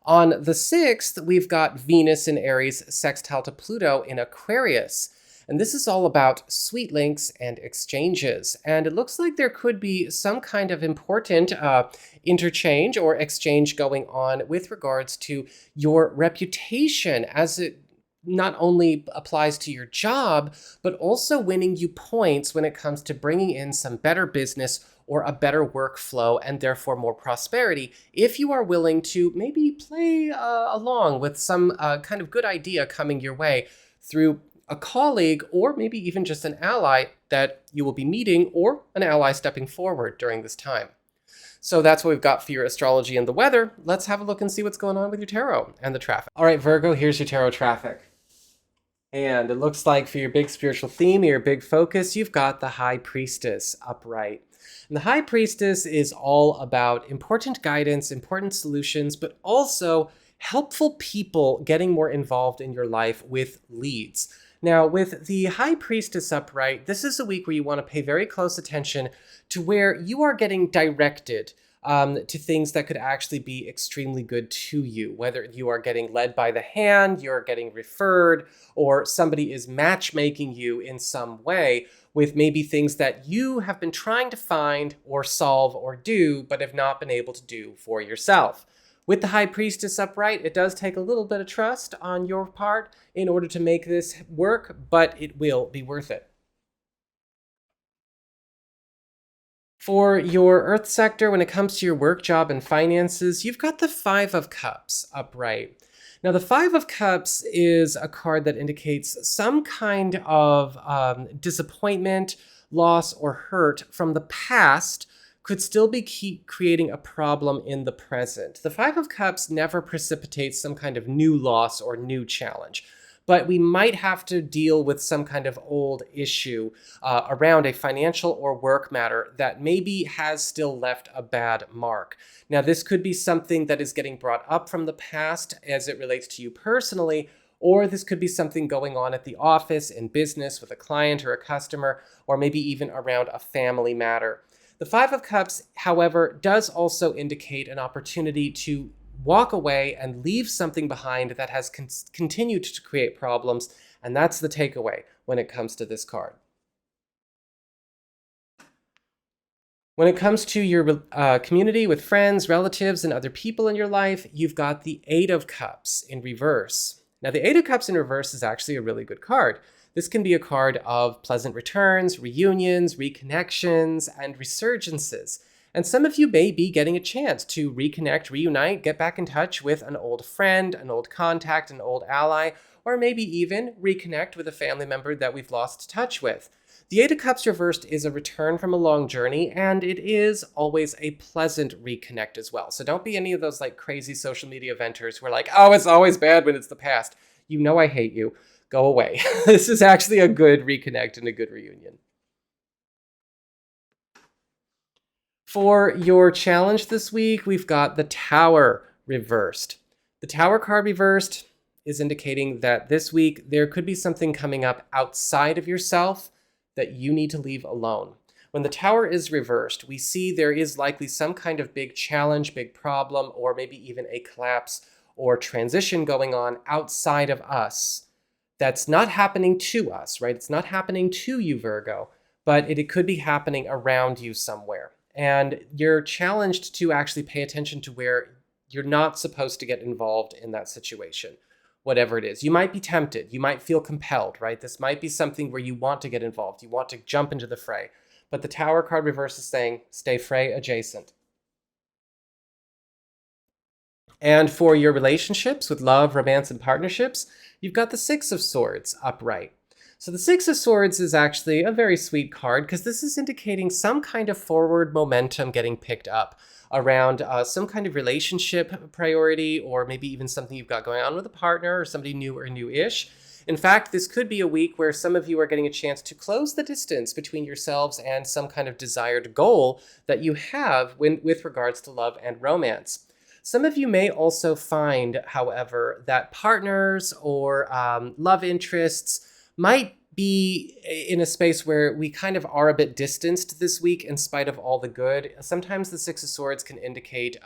On the 6th, we've got Venus in Aries sextile to Pluto in Aquarius. And this is all about sweet links and exchanges. And it looks like there could be some kind of important interchange or exchange going on with regards to your reputation, as it not only applies to your job, but also winning you points when it comes to bringing in some better business or a better workflow and therefore more prosperity, if you are willing to maybe play along with some kind of good idea coming your way through a colleague or maybe even just an ally that you will be meeting, or an ally stepping forward during this time. So that's what we've got for your astrology and the weather. Let's have a look and see what's going on with your tarot and the traffic. All right, Virgo, here's your tarot traffic. And it looks like for your big spiritual theme, your big focus, you've got the High Priestess upright. And the High Priestess is all about important guidance, important solutions, but also helpful people getting more involved in your life with leads. Now, with the High Priestess upright, this is a week where you want to pay very close attention to where you are getting directed to things that could actually be extremely good to you, whether you are getting led by the hand, you're getting referred, or somebody is matchmaking you in some way with maybe things that you have been trying to find or solve or do, but have not been able to do for yourself. With the High Priestess upright, it does take a little bit of trust on your part in order to make this work, but it will be worth it. For your Earth sector, when it comes to your work, job, and finances, you've got the Five of Cups upright. Now, the Five of Cups is a card that indicates some kind of disappointment, loss, or hurt from the past could still be creating a problem in the present. The Five of Cups never precipitates some kind of new loss or new challenge, but we might have to deal with some kind of old issue around a financial or work matter that maybe has still left a bad mark. Now, this could be something that is getting brought up from the past as it relates to you personally, or this could be something going on at the office, in business, with a client or a customer, or maybe even around a family matter. The Five of Cups, however, does also indicate an opportunity to walk away and leave something behind that has continued to create problems, and that's the takeaway when it comes to this card. When it comes to your community with friends, relatives, and other people in your life, you've got the Eight of Cups in reverse. Now, the Eight of Cups in reverse is actually a really good card. This can be a card of pleasant returns, reunions, reconnections, and resurgences. And some of you may be getting a chance to reconnect, reunite, get back in touch with an old friend, an old contact, an old ally, or maybe even reconnect with a family member that we've lost touch with. The Eight of Cups reversed is a return from a long journey, and it is always a pleasant reconnect as well. So don't be any of those like crazy social media venters who are like, oh, it's always bad when it's the past. You know I hate you. Go away. This is actually a good reconnect and a good reunion. For your challenge this week, we've got the Tower reversed. The Tower card reversed is indicating that this week there could be something coming up outside of yourself that you need to leave alone. When the Tower is reversed, we see there is likely some kind of big challenge, big problem, or maybe even a collapse or transition going on outside of us that's not happening to us, right? It's not happening to you, Virgo, but it could be happening around you somewhere. And you're challenged to actually pay attention to where you're not supposed to get involved in that situation, whatever it is. You might be tempted. You might feel compelled, right? This might be something where you want to get involved. You want to jump into the fray. But the Tower card reverse is saying, stay fray adjacent. And for your relationships with love, romance, and partnerships, you've got the Six of Swords upright. So the Six of Swords is actually a very sweet card because this is indicating some kind of forward momentum getting picked up around some kind of relationship priority, or maybe even something you've got going on with a partner or somebody new or new-ish. In fact, this could be a week where some of you are getting a chance to close the distance between yourselves and some kind of desired goal that you have with regards to love and romance. Some of you may also find, however, that partners or love interests might be in a space where we kind of are a bit distanced this week in spite of all the good. Sometimes the Six of Swords can indicate,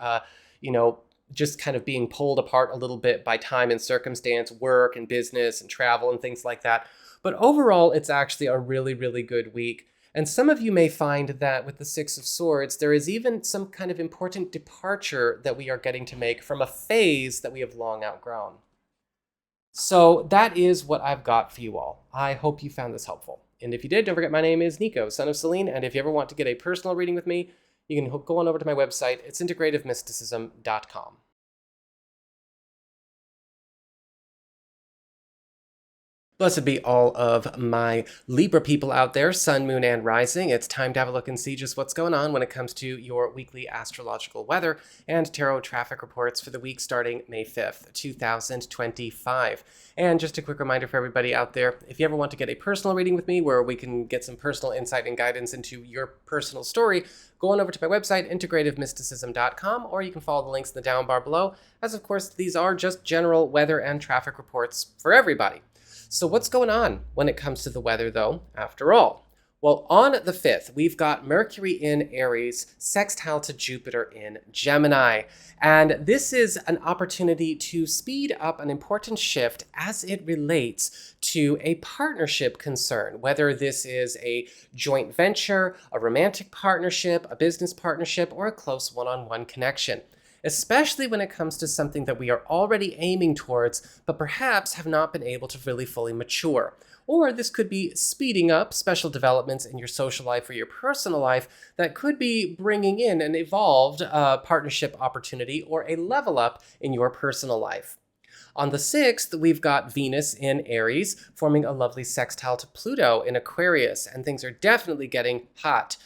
just kind of being pulled apart a little bit by time and circumstance, work and business and travel and things like that. But overall, it's actually a really, really good week. And some of you may find that with the Six of Swords, there is even some kind of important departure that we are getting to make from a phase that we have long outgrown. So that is what I've got for you all. I hope you found this helpful. And if you did, don't forget my name is Nico, son of Selene. And if you ever want to get a personal reading with me, you can go on over to my website. It's integrativemysticism.com. Blessed be all of my Libra people out there, sun, moon, and rising. It's time to have a look and see just what's going on when it comes to your weekly astrological weather and tarot traffic reports for the week starting May 5th, 2025. And just a quick reminder for everybody out there, if you ever want to get a personal reading with me where we can get some personal insight and guidance into your personal story, go on over to my website, integrativemysticism.com, or you can follow the links in the down bar below, as of course these are just general weather and traffic reports for everybody. So what's going on when it comes to the weather, though, after all? Well, on the 5th, we've got Mercury in Aries, sextile to Jupiter in Gemini. And this is an opportunity to speed up an important shift as it relates to a partnership concern, whether this is a joint venture, a romantic partnership, a business partnership, or a close one-on-one connection. especially when it comes to something that we are already aiming towards, but perhaps have not been able to really fully mature. Or this could be speeding up special developments in your social life or your personal life that could be bringing in an evolved partnership opportunity or a level up in your personal life. On the 6th, we've got Venus in Aries forming a lovely sextile to Pluto in Aquarius, and things are definitely getting hot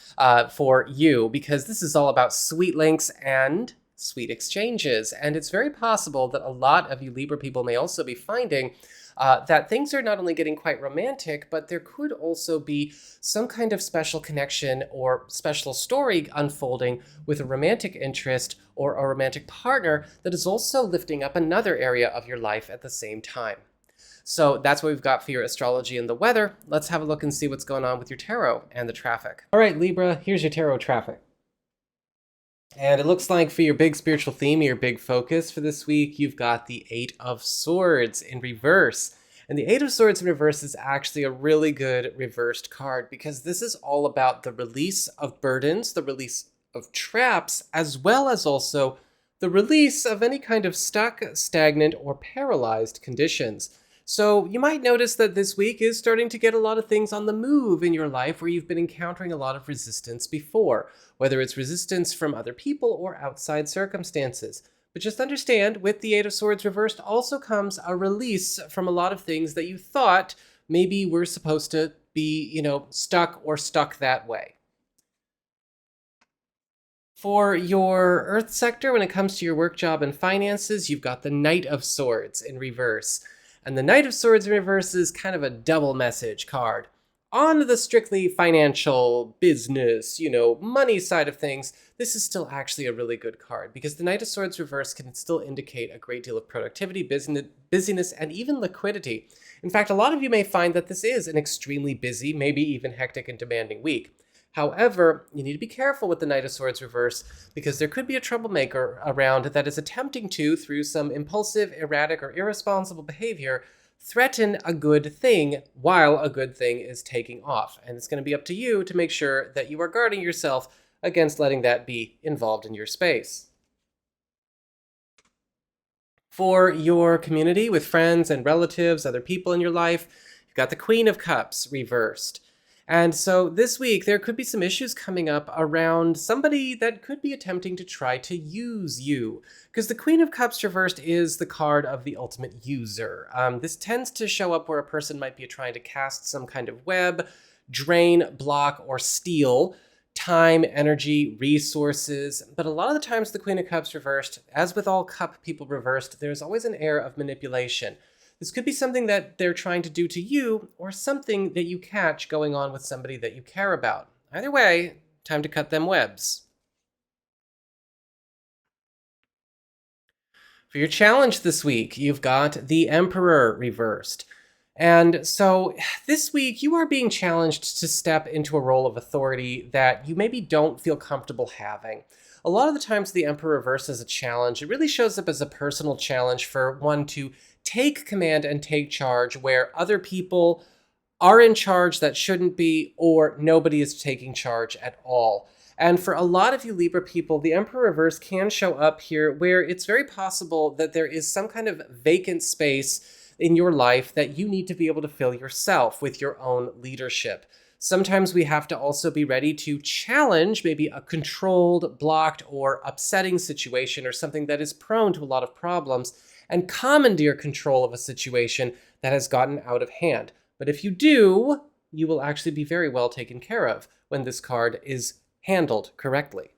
for you because this is all about sweet links and sweet exchanges. And it's very possible that a lot of you Libra people may also be finding that things are not only getting quite romantic, but there could also be some kind of special connection or special story unfolding with a romantic interest or a romantic partner that is also lifting up another area of your life at the same time. So that's what we've got for your astrology and the weather. Let's have a look and see what's going on with your tarot and the traffic. All right, Libra, here's your tarot traffic. And it looks like for your big spiritual theme, your big focus for this week, you've got the Eight of Swords in reverse. And the Eight of Swords in reverse is actually a really good reversed card because this is all about the release of burdens, the release of traps, as well as also the release of any kind of stuck, stagnant, or paralyzed conditions. So you might notice that this week is starting to get a lot of things on the move in your life where you've been encountering a lot of resistance before, whether it's resistance from other people or outside circumstances. But just understand, with the Eight of Swords reversed also comes a release from a lot of things that you thought maybe were supposed to be, stuck that way. For your Earth sector, when it comes to your work, job, and finances, you've got the Knight of Swords in reverse. And the Knight of Swords in reverse is kind of a double message card. On the strictly financial, business, money side of things, this is still actually a really good card because the Knight of Swords reverse can still indicate a great deal of productivity, busyness, and even liquidity. In fact, a lot of you may find that this is an extremely busy, maybe even hectic and demanding week. However, you need to be careful with the Knight of Swords reverse because there could be a troublemaker around that is attempting to, through some impulsive, erratic, or irresponsible behavior, threaten a good thing while a good thing is taking off. And it's going to be up to you to make sure that you are guarding yourself against letting that be involved in your space. For your community with friends and relatives, other people in your life, you've got the Queen of Cups reversed. And so this week, there could be some issues coming up around somebody that could be attempting to try to use you. Because the Queen of Cups reversed is the card of the ultimate user. This tends to show up where a person might be trying to cast some kind of web, drain, block, or steal time, energy, resources. But a lot of the times the Queen of Cups reversed, as with all cup people reversed, there's always an air of manipulation. This could be something that they're trying to do to you or something that you catch going on with somebody that you care about. Either way, time to cut them webs. For your challenge this week, you've got the Emperor reversed. And so this week, you are being challenged to step into a role of authority that you maybe don't feel comfortable having. A lot of the times the Emperor reversed as a challenge, it really shows up as a personal challenge for one to take command and take charge where other people are in charge that shouldn't be, or nobody is taking charge at all. And for a lot of you Libra people, the Emperor reverse can show up here where it's very possible that there is some kind of vacant space in your life that you need to be able to fill yourself with your own leadership. Sometimes we have to also be ready to challenge maybe a controlled, blocked, or upsetting situation or something that is prone to a lot of problems and commandeer control of a situation that has gotten out of hand. But if you do, you will actually be very well taken care of when this card is handled correctly.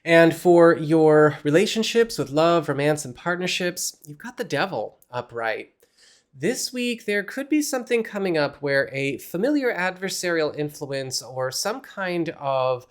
And for your relationships with love, romance, and partnerships, you've got the Devil upright. This week, there could be something coming up where a familiar adversarial influence or some kind of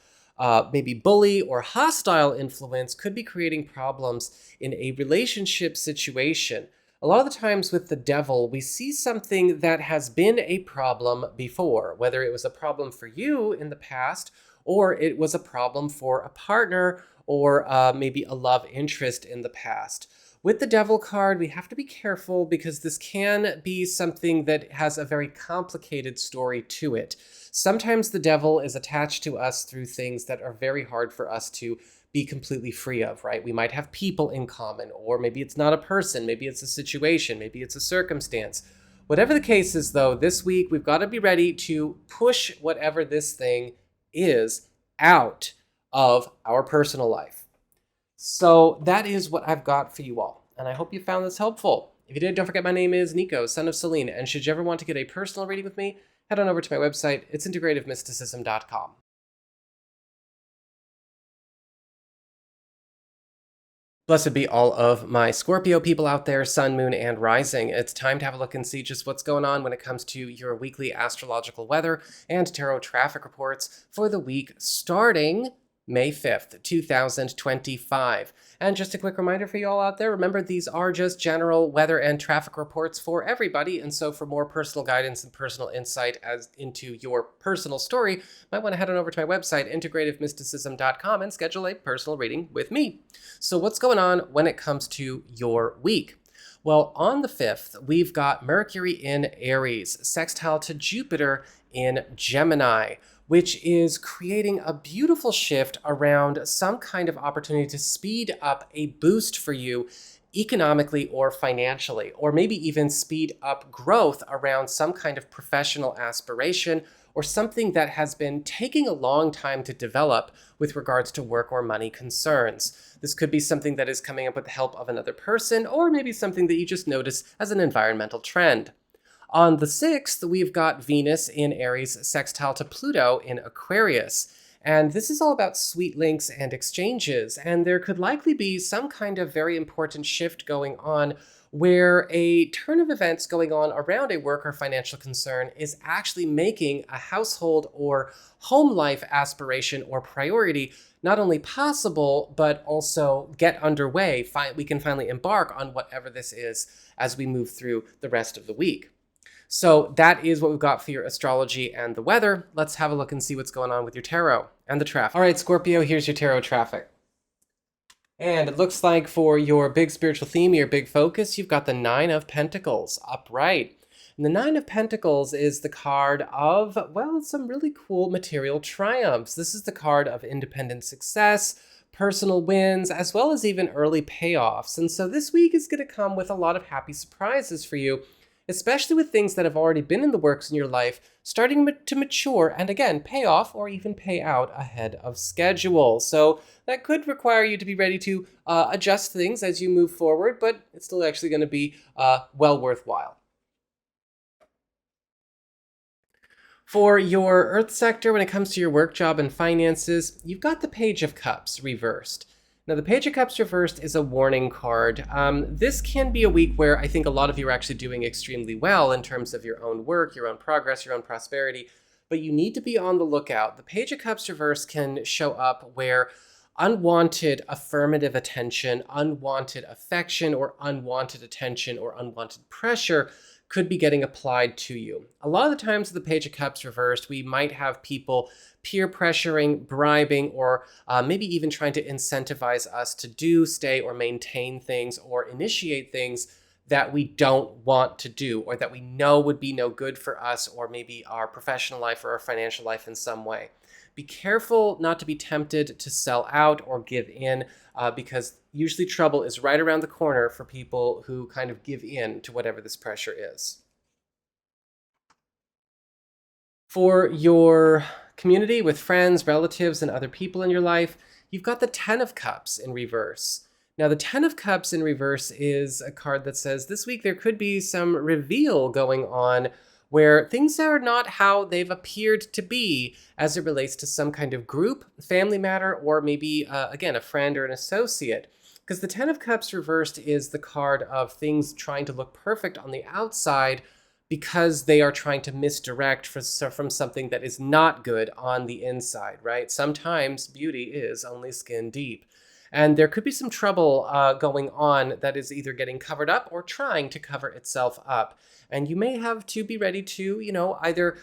maybe bully or hostile influence could be creating problems in a relationship situation. A lot of the times with the Devil, we see something that has been a problem before, whether it was a problem for you in the past or it was a problem for a partner or maybe a love interest in the past. With the Devil card, we have to be careful because this can be something that has a very complicated story to it. Sometimes the devil is attached to us through things that are very hard for us to be completely free of, right? We might have people in common, or maybe it's not a person, maybe it's a situation, maybe it's a circumstance. Whatever the case is, though, this week we've got to be ready to push whatever this thing is out of our personal life. So that is what I've got for you all, and I hope you found this helpful. If you did, don't forget my name is Nico, son of Selene, and should you ever want to get a personal reading with me, head on over to my website. It's integrativemysticism.com. Blessed be all of my Scorpio people out there, sun, moon, and rising. It's time to have a look and see just what's going on when it comes to your weekly astrological weather and tarot traffic reports for the week starting May 5th, 2025. And just a quick reminder for you all out there, remember these are just general weather and traffic reports for everybody, and so for more personal guidance and personal insight as into your personal story, you might want to head on over to my website, integrativemysticism.com, and schedule a personal reading with me. So what's going on when it comes to your week? Well, on the 5th, we've got Mercury in Aries, sextile to Jupiter in Gemini, which is creating a beautiful shift around some kind of opportunity to speed up a boost for you economically or financially, or maybe even speed up growth around some kind of professional aspiration or something that has been taking a long time to develop with regards to work or money concerns. This could be something that is coming up with the help of another person, or maybe something that you just notice as an environmental trend. On the 6th, we've got Venus in Aries sextile to Pluto in Aquarius. And this is all about sweet links and exchanges. And there could likely be some kind of very important shift going on where a turn of events going on around a work or financial concern is actually making a household or home life aspiration or priority not only possible, but also get underway. We can finally embark on whatever this is as we move through the rest of the week. So that is what we've got for your astrology and the weather. Let's have a look and see what's going on with your tarot and the traffic. All right, Scorpio, here's your tarot traffic. And it looks like for your big spiritual theme, your big focus, you've got the Nine of Pentacles upright. And the Nine of Pentacles is the card of, well, some really cool material triumphs. This is the card of independent success, personal wins, as well as even early payoffs. And so this week is going to come with a lot of happy surprises for you, especially with things that have already been in the works in your life, starting to mature and again, pay off or even pay out ahead of schedule. So that could require you to be ready to adjust things as you move forward, but it's still actually going to be well worthwhile. For your Earth sector, when it comes to your work, job, and finances, you've got the Page of Cups reversed. Now, the Page of Cups reversed is a warning card. This can be a week where I think a lot of you are actually doing extremely well in terms of your own work, your own progress, your own prosperity, but you need to be on the lookout. The Page of Cups reversed can show up where unwanted affirmative attention, unwanted affection, or unwanted attention, or unwanted pressure could be getting applied to you. A lot of the times with the Page of Cups reversed, we might have people peer pressuring, bribing, or maybe even trying to incentivize us to do, stay, or maintain things, or initiate things that we don't want to do, or that we know would be no good for us, or maybe our professional life or our financial life in some way. Be careful not to be tempted to sell out or give in, because usually trouble is right around the corner for people who kind of give in to whatever this pressure is. For your community with friends, relatives, and other people in your life, you've got the Ten of Cups in reverse. Now, the Ten of Cups in reverse is a card that says this week there could be some reveal going on where things are not how they've appeared to be as it relates to some kind of group, family matter, or maybe, again, a friend or an associate. Because the Ten of Cups reversed is the card of things trying to look perfect on the outside because they are trying to misdirect from something that is not good on the inside, right? Sometimes beauty is only skin deep. And there could be some trouble going on that is either getting covered up or trying to cover itself up. And you may have to be ready to, either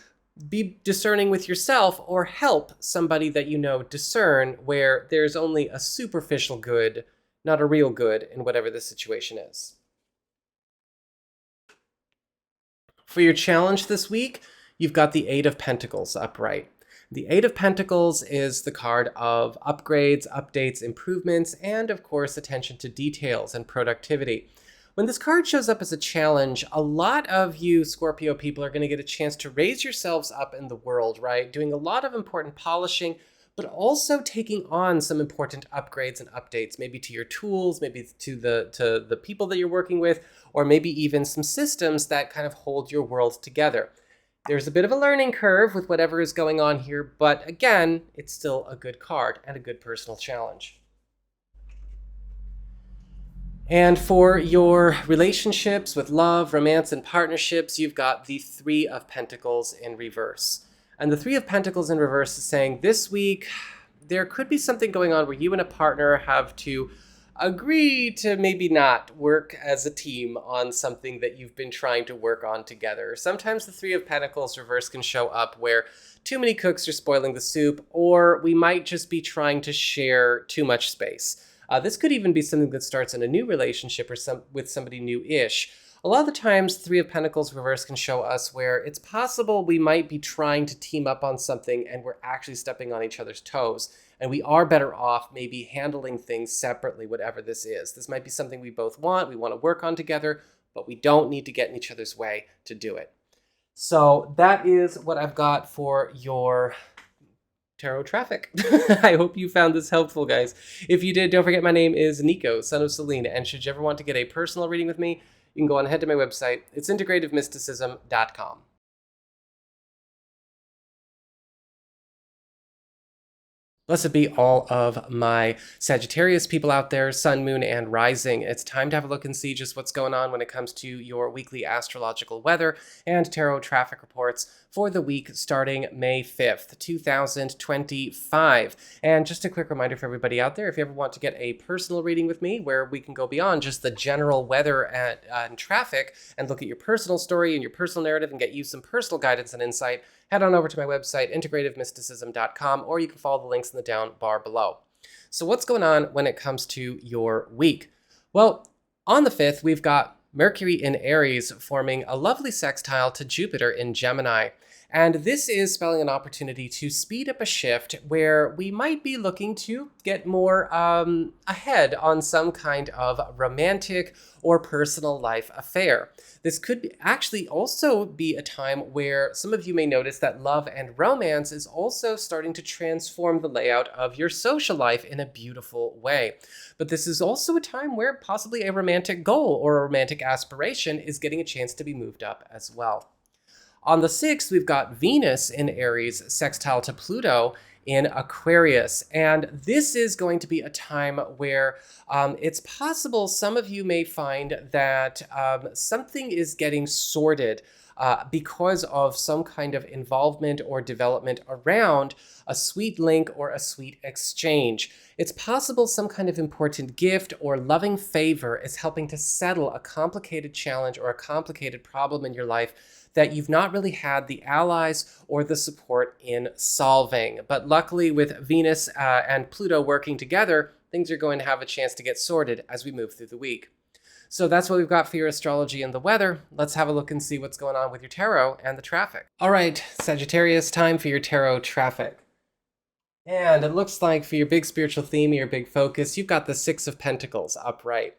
be discerning with yourself or help somebody that you know discern where there's only a superficial good not a real good in whatever the situation is. For your challenge this week, you've got the Eight of Pentacles upright. The Eight of Pentacles is the card of upgrades, updates, improvements, and of course, attention to details and productivity. When this card shows up as a challenge, a lot of you Scorpio people are going to get a chance to raise yourselves up in the world, right? Doing a lot of important polishing, but also taking on some important upgrades and updates, maybe to your tools, maybe to the people that you're working with, or maybe even some systems that kind of hold your world together. There's a bit of a learning curve with whatever is going on here, but again, it's still a good card and a good personal challenge. And for your relationships with love, romance, and partnerships, you've got the Three of Pentacles in reverse. And the Three of Pentacles in reverse is saying this week, there could be something going on where you and a partner have to agree to maybe not work as a team on something that you've been trying to work on together. Sometimes the Three of Pentacles reverse can show up where too many cooks are spoiling the soup, or we might just be trying to share too much space. This could even be something that starts in a new relationship or with somebody new-ish. A lot of the times, Three of Pentacles reverse can show us where it's possible we might be trying to team up on something and we're actually stepping on each other's toes. And we are better off maybe handling things separately, whatever this is. This might be something we both want, we want to work on together, but we don't need to get in each other's way to do it. So that is what I've got for your tarot traffic. I hope you found this helpful, guys. If you did, don't forget my name is Nico, son of Selene, and should you ever want to get a personal reading with me, you can go on ahead to my website. It's integrativemysticism.com. Blessed be all of my Sagittarius people out there, sun, moon, and rising. It's time to have a look and see just what's going on when it comes to your weekly astrological weather and tarot traffic reports for the week starting May 5th, 2025. And just a quick reminder for everybody out there, if you ever want to get a personal reading with me where we can go beyond just the general weather and traffic and look at your personal story and your personal narrative and get you some personal guidance and insight, head on over to my website, integrativemysticism.com, or you can follow the links in the down bar below. So what's going on when it comes to your week? Well, on the 5th, we've got Mercury in Aries forming a lovely sextile to Jupiter in Gemini. And this is spelling an opportunity to speed up a shift where we might be looking to get more ahead on some kind of romantic or personal life affair. This could actually also be a time where some of you may notice that love and romance is also starting to transform the layout of your social life in a beautiful way. But this is also a time where possibly a romantic goal or a romantic aspiration is getting a chance to be moved up as well. On the 6th, we've got Venus in Aries sextile to Pluto in Aquarius. And this is going to be a time where it's possible some of you may find that something is getting sorted because of some kind of involvement or development around a sweet link or a sweet exchange. It's possible some kind of important gift or loving favor is helping to settle a complicated challenge or a complicated problem in your life that you've not really had the allies or the support in solving. But luckily with Venus and Pluto working together, things are going to have a chance to get sorted as we move through the week. So that's what we've got for your astrology and the weather. Let's have a look and see what's going on with your tarot and the traffic. All right, Sagittarius, time for your tarot traffic. And it looks like for your big spiritual theme, your big focus, you've got the Six of Pentacles upright.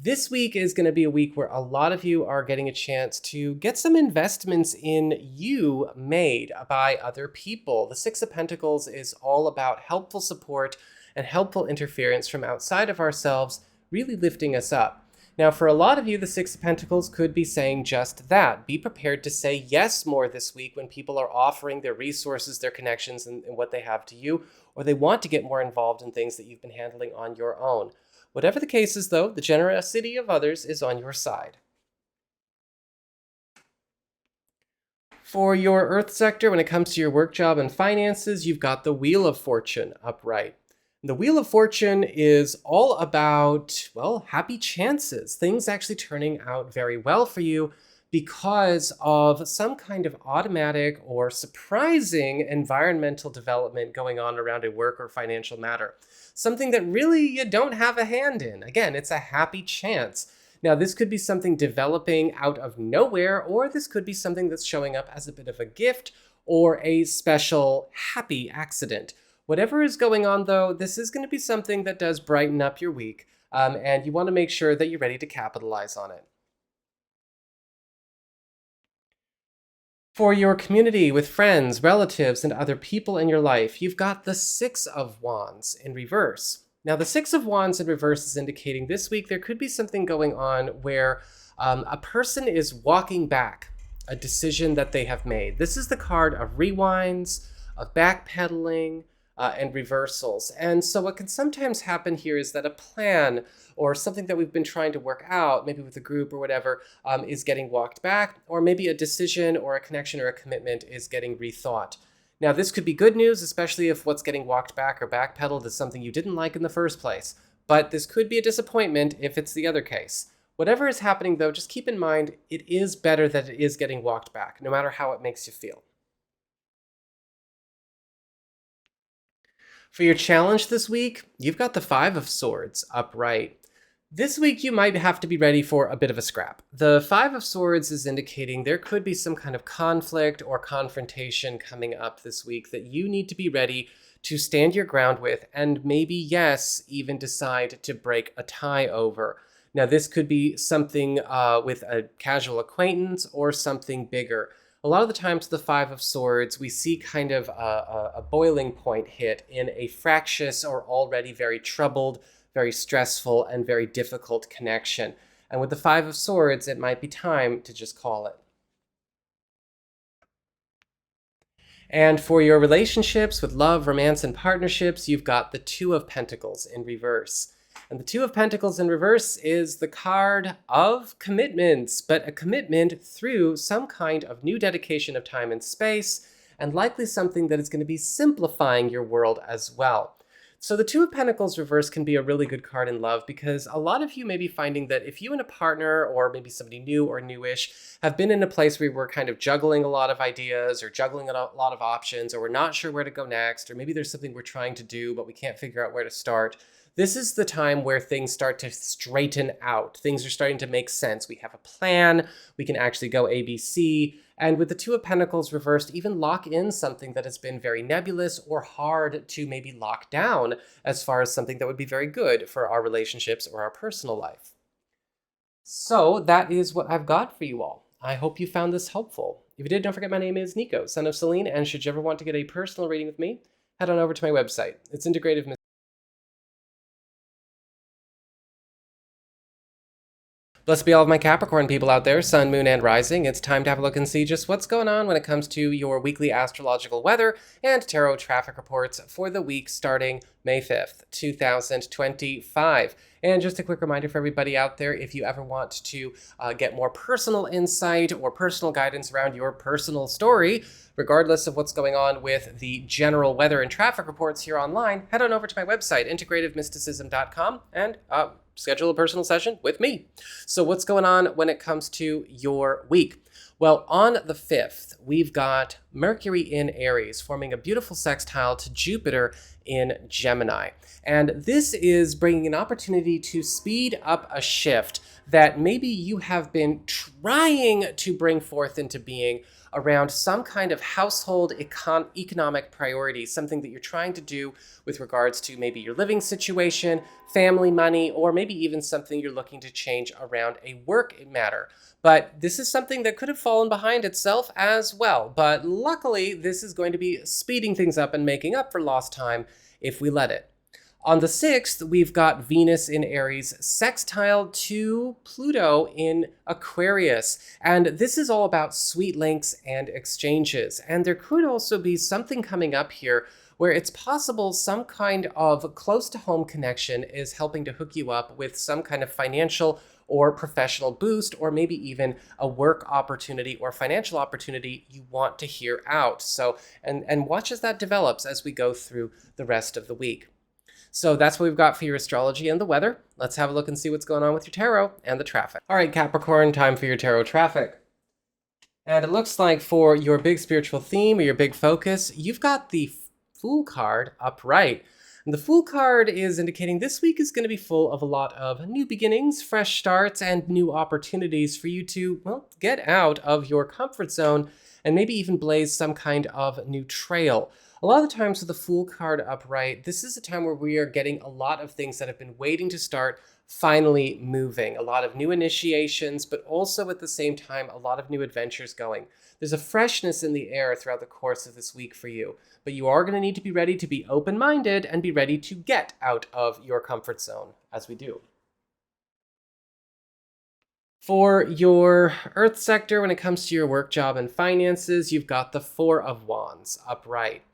This week is going to be a week where a lot of you are getting a chance to get some investments in you made by other people. The Six of Pentacles is all about helpful support and helpful interference from outside of ourselves, really lifting us up. Now, for a lot of you, the Six of Pentacles could be saying just that. Be prepared to say yes more this week when people are offering their resources, their connections, and what they have to you, or they want to get more involved in things that you've been handling on your own. Whatever the case is, though, the generosity of others is on your side. For your Earth sector, when it comes to your work, job, and finances, you've got the Wheel of Fortune upright. The Wheel of Fortune is all about, well, happy chances, things actually turning out very well for you, because of some kind of automatic or surprising environmental development going on around a work or financial matter. Something that really you don't have a hand in. Again, it's a happy chance. Now, this could be something developing out of nowhere, or this could be something that's showing up as a bit of a gift or a special happy accident. Whatever is going on, though, this is going to be something that does brighten up your week, and you want to make sure that you're ready to capitalize on it. For your community with friends, relatives, and other people in your life, you've got the Six of Wands in reverse. Now, the Six of Wands in reverse is indicating this week there could be something going on where a person is walking back a decision that they have made. This is the card of rewinds, of backpedaling, and reversals. And so what can sometimes happen here is that a plan or something that we've been trying to work out, maybe with a group or whatever, is getting walked back, or maybe a decision or a connection or a commitment is getting rethought. Now, this could be good news, especially if what's getting walked back or backpedaled is something you didn't like in the first place. But this could be a disappointment if it's the other case. Whatever is happening, though, just keep in mind it is better that it is getting walked back, no matter how it makes you feel. For your challenge this week, you've got the Five of Swords upright. This week, you might have to be ready for a bit of a scrap. The Five of Swords is indicating there could be some kind of conflict or confrontation coming up this week that you need to be ready to stand your ground with, and maybe, yes, even decide to break a tie over. Now, this could be something with a casual acquaintance or something bigger. A lot of the times, the Five of Swords, we see kind of a boiling point hit in a fractious or already very troubled, very stressful, and very difficult connection. And with the Five of Swords, it might be time to just call it. And for your relationships with love, romance, and partnerships, you've got the Two of Pentacles in reverse. And the Two of Pentacles in reverse is the card of commitments, but a commitment through some kind of new dedication of time and space, and likely something that is going to be simplifying your world as well. So the Two of Pentacles reverse can be a really good card in love, because a lot of you may be finding that if you and a partner, or maybe somebody new or newish, have been in a place where we're kind of juggling a lot of ideas or juggling a lot of options, or we're not sure where to go next, or maybe there's something we're trying to do but we can't figure out where to start, this is the time where things start to straighten out. Things are starting to make sense. We have a plan. We can actually go ABC. And with the Two of Pentacles reversed, even lock in something that has been very nebulous or hard to maybe lock down as far as something that would be very good for our relationships or our personal life. So that is what I've got for you all. I hope you found this helpful. If you did, don't forget my name is Nico, son of Selene, and should you ever want to get a personal reading with me, head on over to my website. It's integrative. Blessed be all of my Capricorn people out there, sun, moon, and rising. It's time to have a look and see just what's going on when it comes to your weekly astrological weather and tarot traffic reports for the week starting May 5th, 2025. And just a quick reminder for everybody out there, if you ever want to get more personal insight or personal guidance around your personal story, regardless of what's going on with the general weather and traffic reports here online, head on over to my website, integrativemysticism.com, and schedule a personal session with me. So what's going on when it comes to your week? Well, on the 5th, we've got Mercury in Aries forming a beautiful sextile to Jupiter in Gemini. And this is bringing an opportunity to speed up a shift that maybe you have been trying to bring forth into being around some kind of household economic priority, something that you're trying to do with regards to maybe your living situation, family money, or maybe even something you're looking to change around a work matter. But this is something that could have fallen behind itself as well. But luckily, this is going to be speeding things up and making up for lost time if we let it. On the 6th, we've got Venus in Aries sextile to Pluto in Aquarius. And this is all about sweet links and exchanges. And there could also be something coming up here where it's possible some kind of close-to-home connection is helping to hook you up with some kind of financial or professional boost, or maybe even a work opportunity or financial opportunity you want to hear out. So, and watch as that develops as we go through the rest of the week. So that's what we've got for your astrology and the weather. Let's have a look and see what's going on with your tarot and the traffic. All right, Capricorn, time for your tarot traffic. And it looks like for your big spiritual theme or your big focus, you've got the Fool card upright. And the Fool card is indicating this week is going to be full of a lot of new beginnings, fresh starts, and new opportunities for you to, well, get out of your comfort zone and maybe even blaze some kind of new trail. A lot of the times with the Fool card upright, this is a time where we are getting a lot of things that have been waiting to start finally moving. A lot of new initiations, but also at the same time, a lot of new adventures going. There's a freshness in the air throughout the course of this week for you, but you are going to need to be ready to be open-minded and be ready to get out of your comfort zone as we do. For your Earth sector, when it comes to your work, job, and finances, you've got the Four of Wands upright.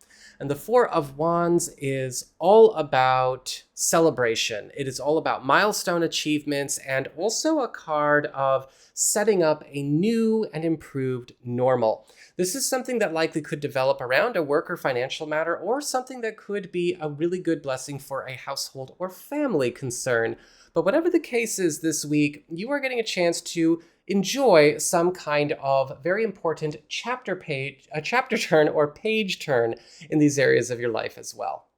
And the Four of Wands is all about celebration. It is all about milestone achievements and also a card of setting up a new and improved normal. This is something that likely could develop around a work or financial matter, or something that could be a really good blessing for a household or family concern. But whatever the case is this week, you are getting a chance to enjoy some kind of very important chapter turn or page turn in these areas of your life as well.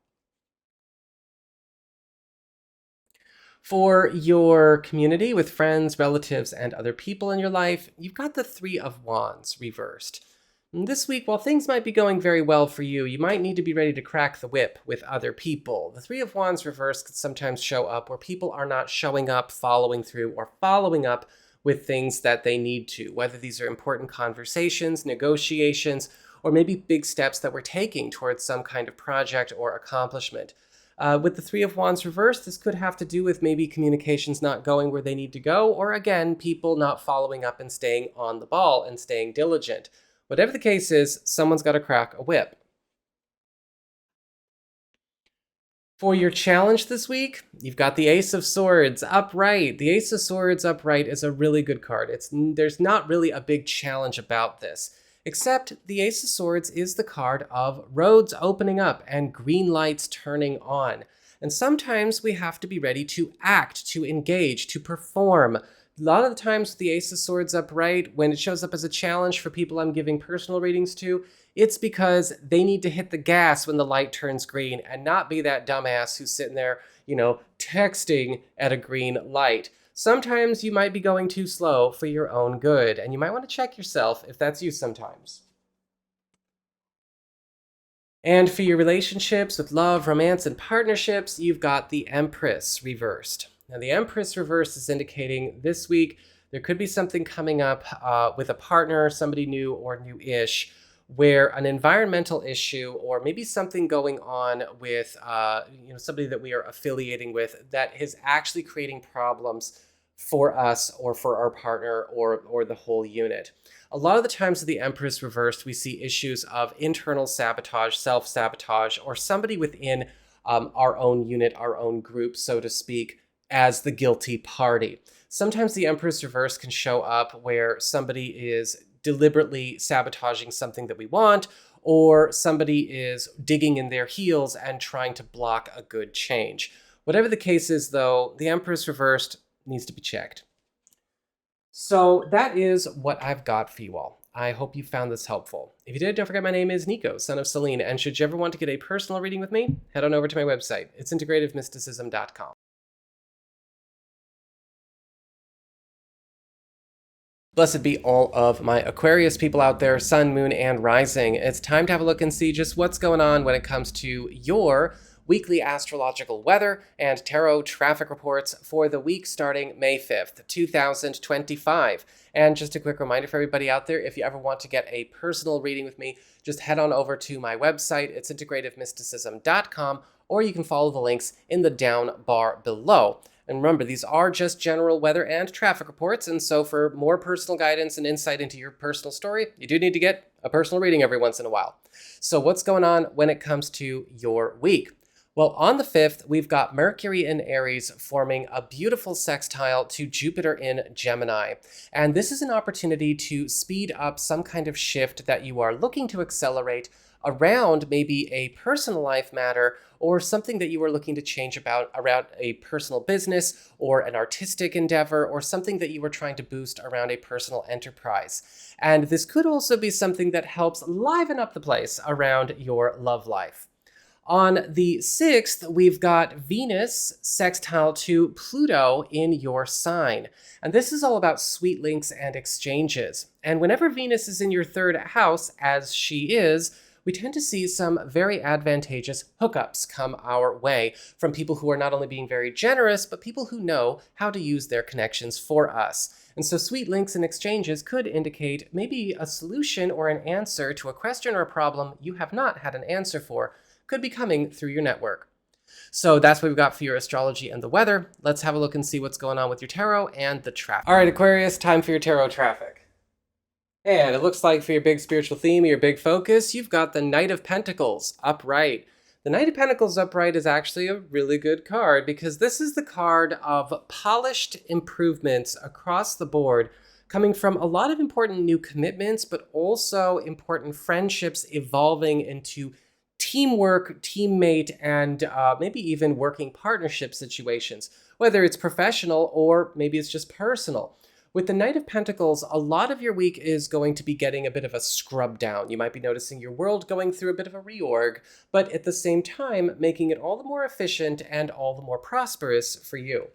For your community with friends, relatives, and other people in your life, you've got the Three of Wands reversed. And this week, while things might be going very well for you, you might need to be ready to crack the whip with other people. The Three of Wands reversed could sometimes show up where people are not showing up, following through, or following up with things that they need to, whether these are important conversations, negotiations, or maybe big steps that we're taking towards some kind of project or accomplishment. With the Three of Wands reversed, this could have to do with maybe communications not going where they need to go, or again, people not following up and staying on the ball and staying diligent. Whatever the case is, someone's got to crack a whip. For your challenge this week, you've got the Ace of Swords upright. The Ace of Swords upright is a really good card. There's not really a big challenge about this, except the Ace of Swords is the card of roads opening up and green lights turning on. And sometimes we have to be ready to act, to engage, to perform. A lot of the times with the Ace of Swords upright, when it shows up as a challenge for people I'm giving personal readings to, it's because they need to hit the gas when the light turns green and not be that dumbass who's sitting there, texting at a green light. Sometimes you might be going too slow for your own good, and you might want to check yourself if that's you sometimes. And for your relationships with love, romance, and partnerships, you've got the Empress reversed. Now, the Empress reversed is indicating this week there could be something coming up with a partner, somebody new or new-ish, where an environmental issue or maybe something going on with somebody that we are affiliating with that is actually creating problems for us or for our partner or the whole unit. A lot of the times with the Empress reversed, we see issues of internal sabotage, self-sabotage, or somebody within our own unit, our own group, so to speak, as the guilty party. Sometimes the Empress reversed can show up where somebody is deliberately sabotaging something that we want, or somebody is digging in their heels and trying to block a good change. Whatever the case is, though, the Empress reversed needs to be checked. So that is what I've got for you all. I hope you found this helpful. If you did, don't forget my name is Nico, son of Selene, and should you ever want to get a personal reading with me, head on over to my website. It's integrativemysticism.com. Blessed be all of my Aquarius people out there, sun, moon, and rising. It's time to have a look and see just what's going on when it comes to your weekly astrological weather and tarot traffic reports for the week starting May 5th, 2025. And just a quick reminder for everybody out there, if you ever want to get a personal reading with me, just head on over to my website. It's integrativemysticism.com, or you can follow the links in the down bar below. And remember, these are just general weather and traffic reports, and so for more personal guidance and insight into your personal story, you do need to get a personal reading every once in a while. So what's going on when it comes to your week? Well, on the 5th, we've got Mercury in Aries forming a beautiful sextile to Jupiter in Gemini. And this is an opportunity to speed up some kind of shift that you are looking to accelerate around maybe a personal life matter or something that you are looking to change about around a personal business or an artistic endeavor, or something that you were trying to boost around a personal enterprise. And this could also be something that helps liven up the place around your love life. On the 6th, we've got Venus sextile to Pluto in your sign. And this is all about sweet links and exchanges. And whenever Venus is in your 3rd house, as she is, we tend to see some very advantageous hookups come our way from people who are not only being very generous, but people who know how to use their connections for us. And so sweet links and exchanges could indicate maybe a solution or an answer to a question or a problem you have not had an answer for could be coming through your network. So that's what we've got for your astrology and the weather. Let's have a look and see what's going on with your tarot and the traffic. All right, Aquarius, time for your tarot traffic. And it looks like for your big spiritual theme, your big focus, you've got the Knight of Pentacles upright. The Knight of Pentacles upright is actually a really good card because this is the card of polished improvements across the board, coming from a lot of important new commitments, but also important friendships evolving into teamwork, teammate, and maybe even working partnership situations, whether it's professional or maybe it's just personal. With the Knight of Pentacles, a lot of your week is going to be getting a bit of a scrub down. You might be noticing your world going through a bit of a reorg, but at the same time, making it all the more efficient and all the more prosperous for you.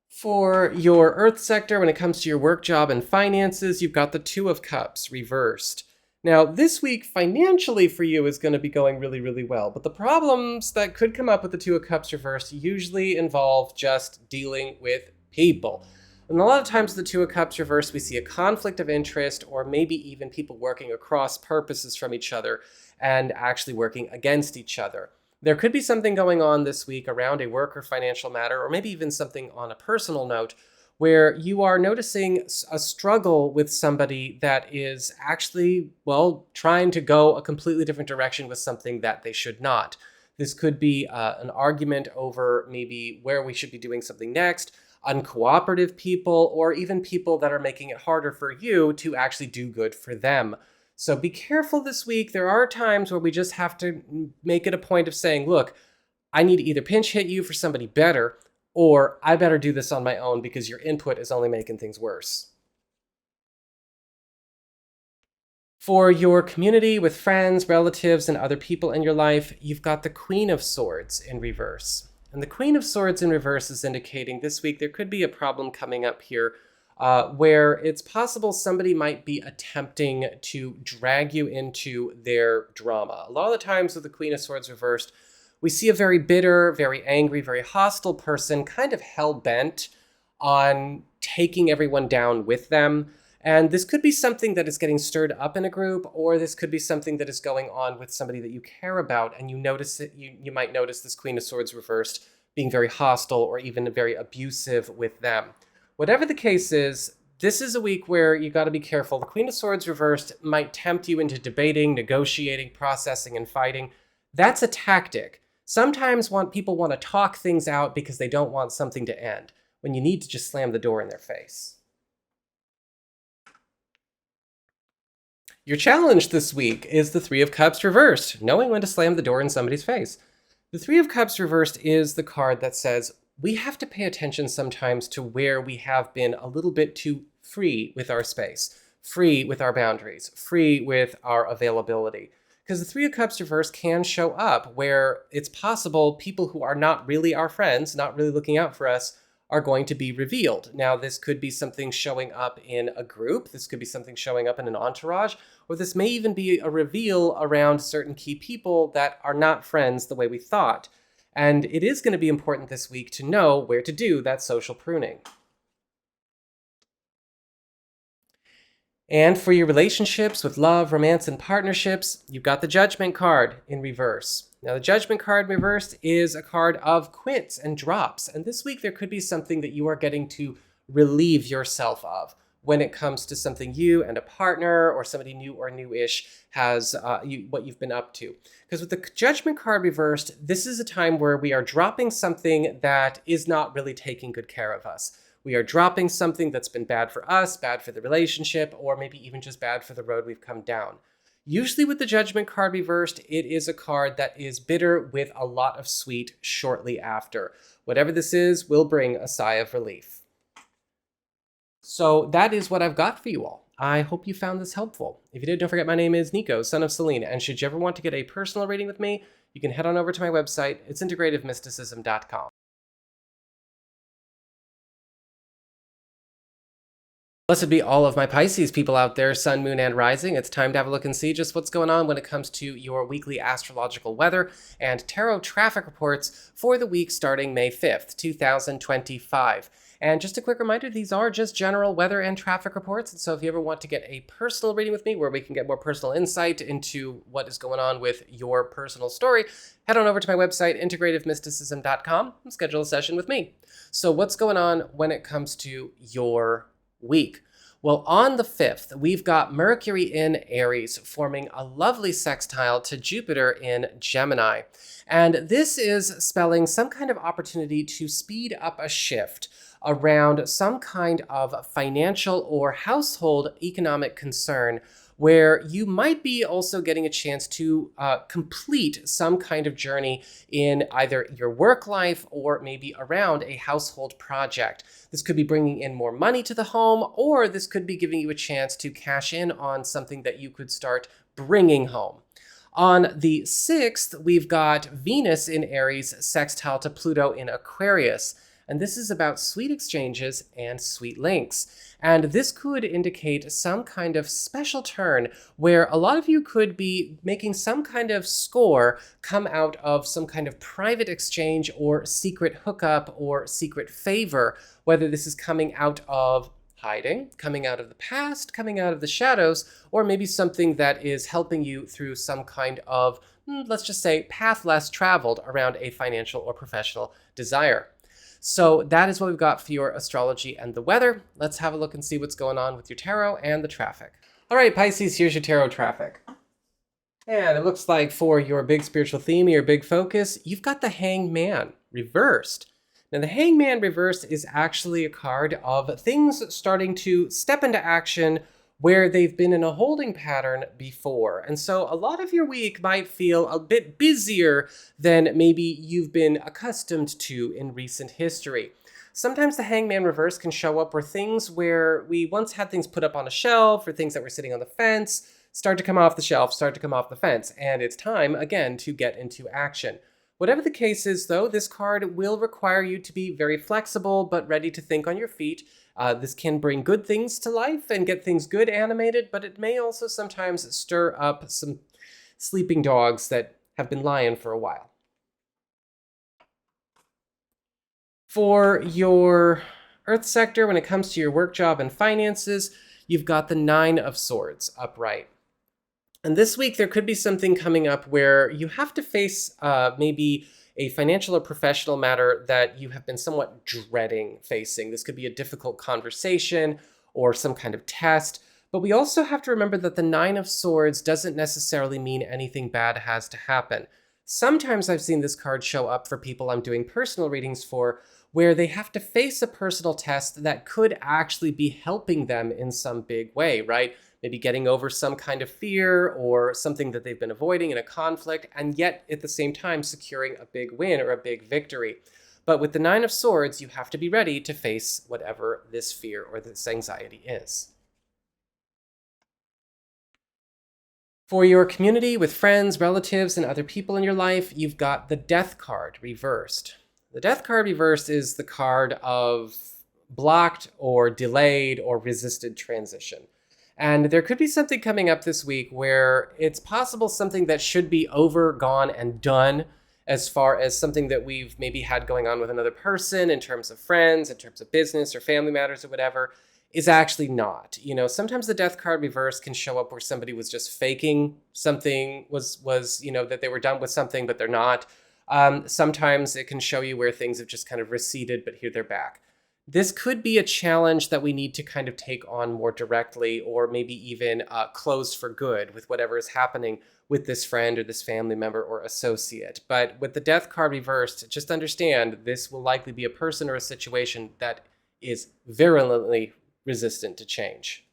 For your Earth sector, when it comes to your work, job, and finances, you've got the Two of Cups reversed. Now, this week, financially for you is going to be going really, really well. But the problems that could come up with the Two of Cups reversed usually involve just dealing with people. And a lot of times the Two of Cups reversed, we see a conflict of interest, or maybe even people working across purposes from each other and actually working against each other. There could be something going on this week around a work or financial matter, or maybe even something on a personal note, where you are noticing a struggle with somebody that is actually, well, trying to go a completely different direction with something that they should not. This could be an argument over maybe where we should be doing something next, uncooperative people, or even people that are making it harder for you to actually do good for them. So be careful this week. There are times where we just have to make it a point of saying, look, I need to either pinch hit you for somebody better, or I better do this on my own because your input is only making things worse. For your community with friends, relatives, and other people in your life, you've got the Queen of Swords in reverse. And the Queen of Swords in reverse is indicating this week there could be a problem coming up here where it's possible somebody might be attempting to drag you into their drama. A lot of the times with the Queen of Swords reversed, we see a very bitter, very angry, very hostile person kind of hell-bent on taking everyone down with them. And this could be something that is getting stirred up in a group, or this could be something that is going on with somebody that you care about, and you notice it, you might notice this Queen of Swords reversed being very hostile or even very abusive with them. Whatever the case is, this is a week where you got to be careful. The Queen of Swords reversed might tempt you into debating, negotiating, processing, and fighting. That's a tactic. Sometimes people want to talk things out because they don't want something to end, when you need to just slam the door in their face. Your challenge this week is the Three of Cups reversed, knowing when to slam the door in somebody's face. The Three of Cups reversed is the card that says we have to pay attention sometimes to where we have been a little bit too free with our space, free with our boundaries, free with our availability. Because the Three of Cups reverse can show up where it's possible people who are not really our friends, not really looking out for us, are going to be revealed. Now, this could be something showing up in a group, this could be something showing up in an entourage, or this may even be a reveal around certain key people that are not friends the way we thought. And it is going to be important this week to know where to do that social pruning. And for your relationships with love, romance, and partnerships, you've got the Judgment card in reverse. Now, the Judgment card reversed is a card of quits and drops. And this week, there could be something that you are getting to relieve yourself of when it comes to something you and a partner or somebody new or new-ish has what you've been up to. Because with the Judgment card reversed, this is a time where we are dropping something that is not really taking good care of us. We are dropping something that's been bad for us, bad for the relationship, or maybe even just bad for the road we've come down. Usually with the Judgment card reversed, it is a card that is bitter with a lot of sweet shortly after. Whatever this is will bring a sigh of relief. So that is what I've got for you all. I hope you found this helpful. If you did, don't forget my name is Nico, son of Selene, and should you ever want to get a personal reading with me, you can head on over to my website. It's integrativemysticism.com. Blessed be all of my Pisces people out there, sun, moon, and rising. It's time to have a look and see just what's going on when it comes to your weekly astrological weather and tarot traffic reports for the week starting May 5th, 2025. And just a quick reminder, these are just general weather and traffic reports. And so if you ever want to get a personal reading with me where we can get more personal insight into what is going on with your personal story, head on over to my website, integrativemysticism.com, and schedule a session with me. So what's going on when it comes to your week? Well, on the 5th, we've got Mercury in Aries forming a lovely sextile to Jupiter in Gemini. And this is spelling some kind of opportunity to speed up a shift around some kind of financial or household economic concern where you might be also getting a chance to complete some kind of journey in either your work life or maybe around a household project. This could be bringing in more money to the home, or this could be giving you a chance to cash in on something that you could start bringing home. On the 6th, we've got Venus in Aries sextile to Pluto in Aquarius. And this is about sweet exchanges and sweet links. And this could indicate some kind of special turn where a lot of you could be making some kind of score come out of some kind of private exchange or secret hookup or secret favor, whether this is coming out of hiding, coming out of the past, coming out of the shadows, or maybe something that is helping you through some kind of, let's just say, path less traveled around a financial or professional desire. So that is what we've got for your astrology and the weather. Let's have a look and see what's going on with your tarot and the traffic. All right, Pisces, here's your tarot traffic. And it looks like for your big spiritual theme, your big focus, you've got the Hangman reversed. Now, the Hangman reversed is actually a card of things starting to step into action where they've been in a holding pattern before. And so a lot of your week might feel a bit busier than maybe you've been accustomed to in recent history. Sometimes the Hangman reverse can show up where we once had things put up on a shelf or things that were sitting on the fence start to come off the shelf, start to come off the fence, and it's time again to get into action. Whatever the case is, though, this card will require you to be very flexible but ready to think on your feet. This can bring good things to life and get things good animated, but it may also sometimes stir up some sleeping dogs that have been lying for a while. For your Earth sector, when it comes to your work, job, and finances, you've got the 9 of Swords upright. And this week, there could be something coming up where you have to face maybe a financial or professional matter that you have been somewhat dreading facing. This could be a difficult conversation or some kind of test. But we also have to remember that the 9 of Swords doesn't necessarily mean anything bad has to happen. Sometimes I've seen this card show up for people I'm doing personal readings for, where they have to face a personal test that could actually be helping them in some big way, right? Maybe getting over some kind of fear or something that they've been avoiding in a conflict, and yet at the same time securing a big win or a big victory. But with the 9 of Swords, you have to be ready to face whatever this fear or this anxiety is. For your community with friends, relatives, and other people in your life, you've got the Death card reversed. The Death card reversed is the card of blocked or delayed or resisted transition. And there could be something coming up this week where it's possible something that should be over, gone, and done as far as something that we've maybe had going on with another person in terms of friends, in terms of business or family matters or whatever, is actually not. You know, sometimes the Death card reverse can show up where somebody was just faking something, that they were done with something, but they're not. Sometimes it can show you where things have just kind of receded, but here they're back. This could be a challenge that we need to kind of take on more directly, or maybe even close for good with whatever is happening with this friend or this family member or associate. But with the Death card reversed, just understand this will likely be a person or a situation that is virulently resistant to change.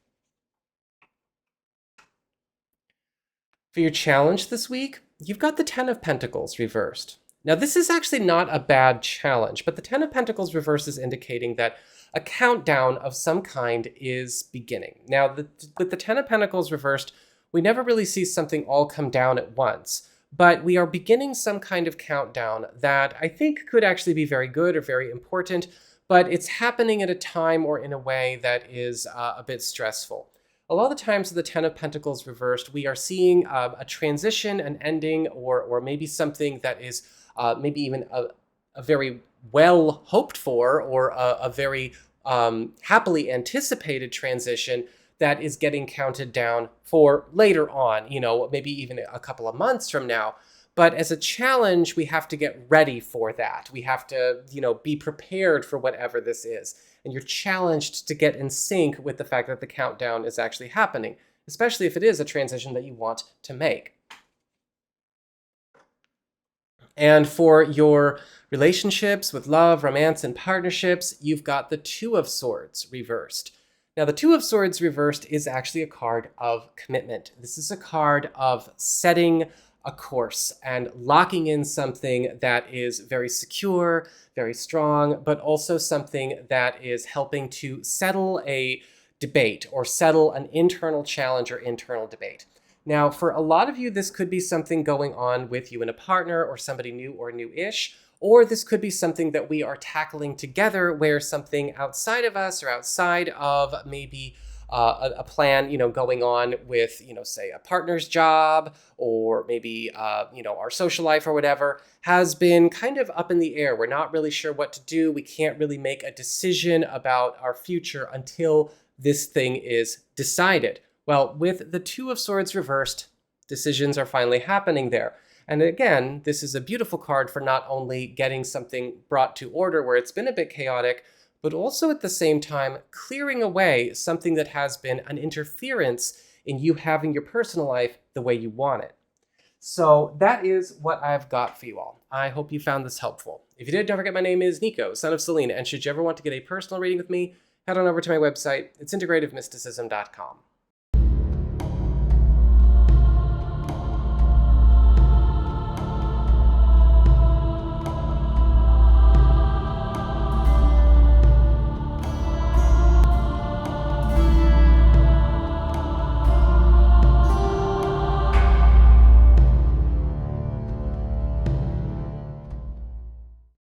For your challenge this week, you've got the Ten of Pentacles reversed. Now, this is actually not a bad challenge, but the Ten of Pentacles reversed is indicating that a countdown of some kind is beginning. Now, with the Ten of Pentacles reversed, we never really see something all come down at once, but we are beginning some kind of countdown that I think could actually be very good or very important, but it's happening at a time or in a way that is a bit stressful. A lot of the times with the Ten of Pentacles reversed, we are seeing a transition, an ending, or maybe something that is maybe even a very well hoped for or a very happily anticipated transition that is getting counted down for later on, maybe even a couple of months from now. But as a challenge, we have to get ready for that. We have to, be prepared for whatever this is. And you're challenged to get in sync with the fact that the countdown is actually happening, especially if it is a transition that you want to make. And for your relationships with love, romance, and partnerships, you've got the Two of Swords reversed. Now, the Two of Swords reversed is actually a card of commitment. This is a card of setting a course and locking in something that is very secure, very strong, but also something that is helping to settle a debate or settle an internal challenge or internal debate. Now, for a lot of you, this could be something going on with you and a partner or somebody new or new-ish, or this could be something that we are tackling together where something outside of us or outside of maybe a plan, going on with, say a partner's job or maybe, our social life or whatever has been kind of up in the air. We're not really sure what to do. We can't really make a decision about our future until this thing is decided. Well, with the Two of Swords reversed, decisions are finally happening there. And again, this is a beautiful card for not only getting something brought to order where it's been a bit chaotic, but also at the same time clearing away something that has been an interference in you having your personal life the way you want it. So that is what I've got for you all. I hope you found this helpful. If you did, don't forget my name is Nico, son of Selene, and should you ever want to get a personal reading with me, head on over to my website. It's integrativemysticism.com.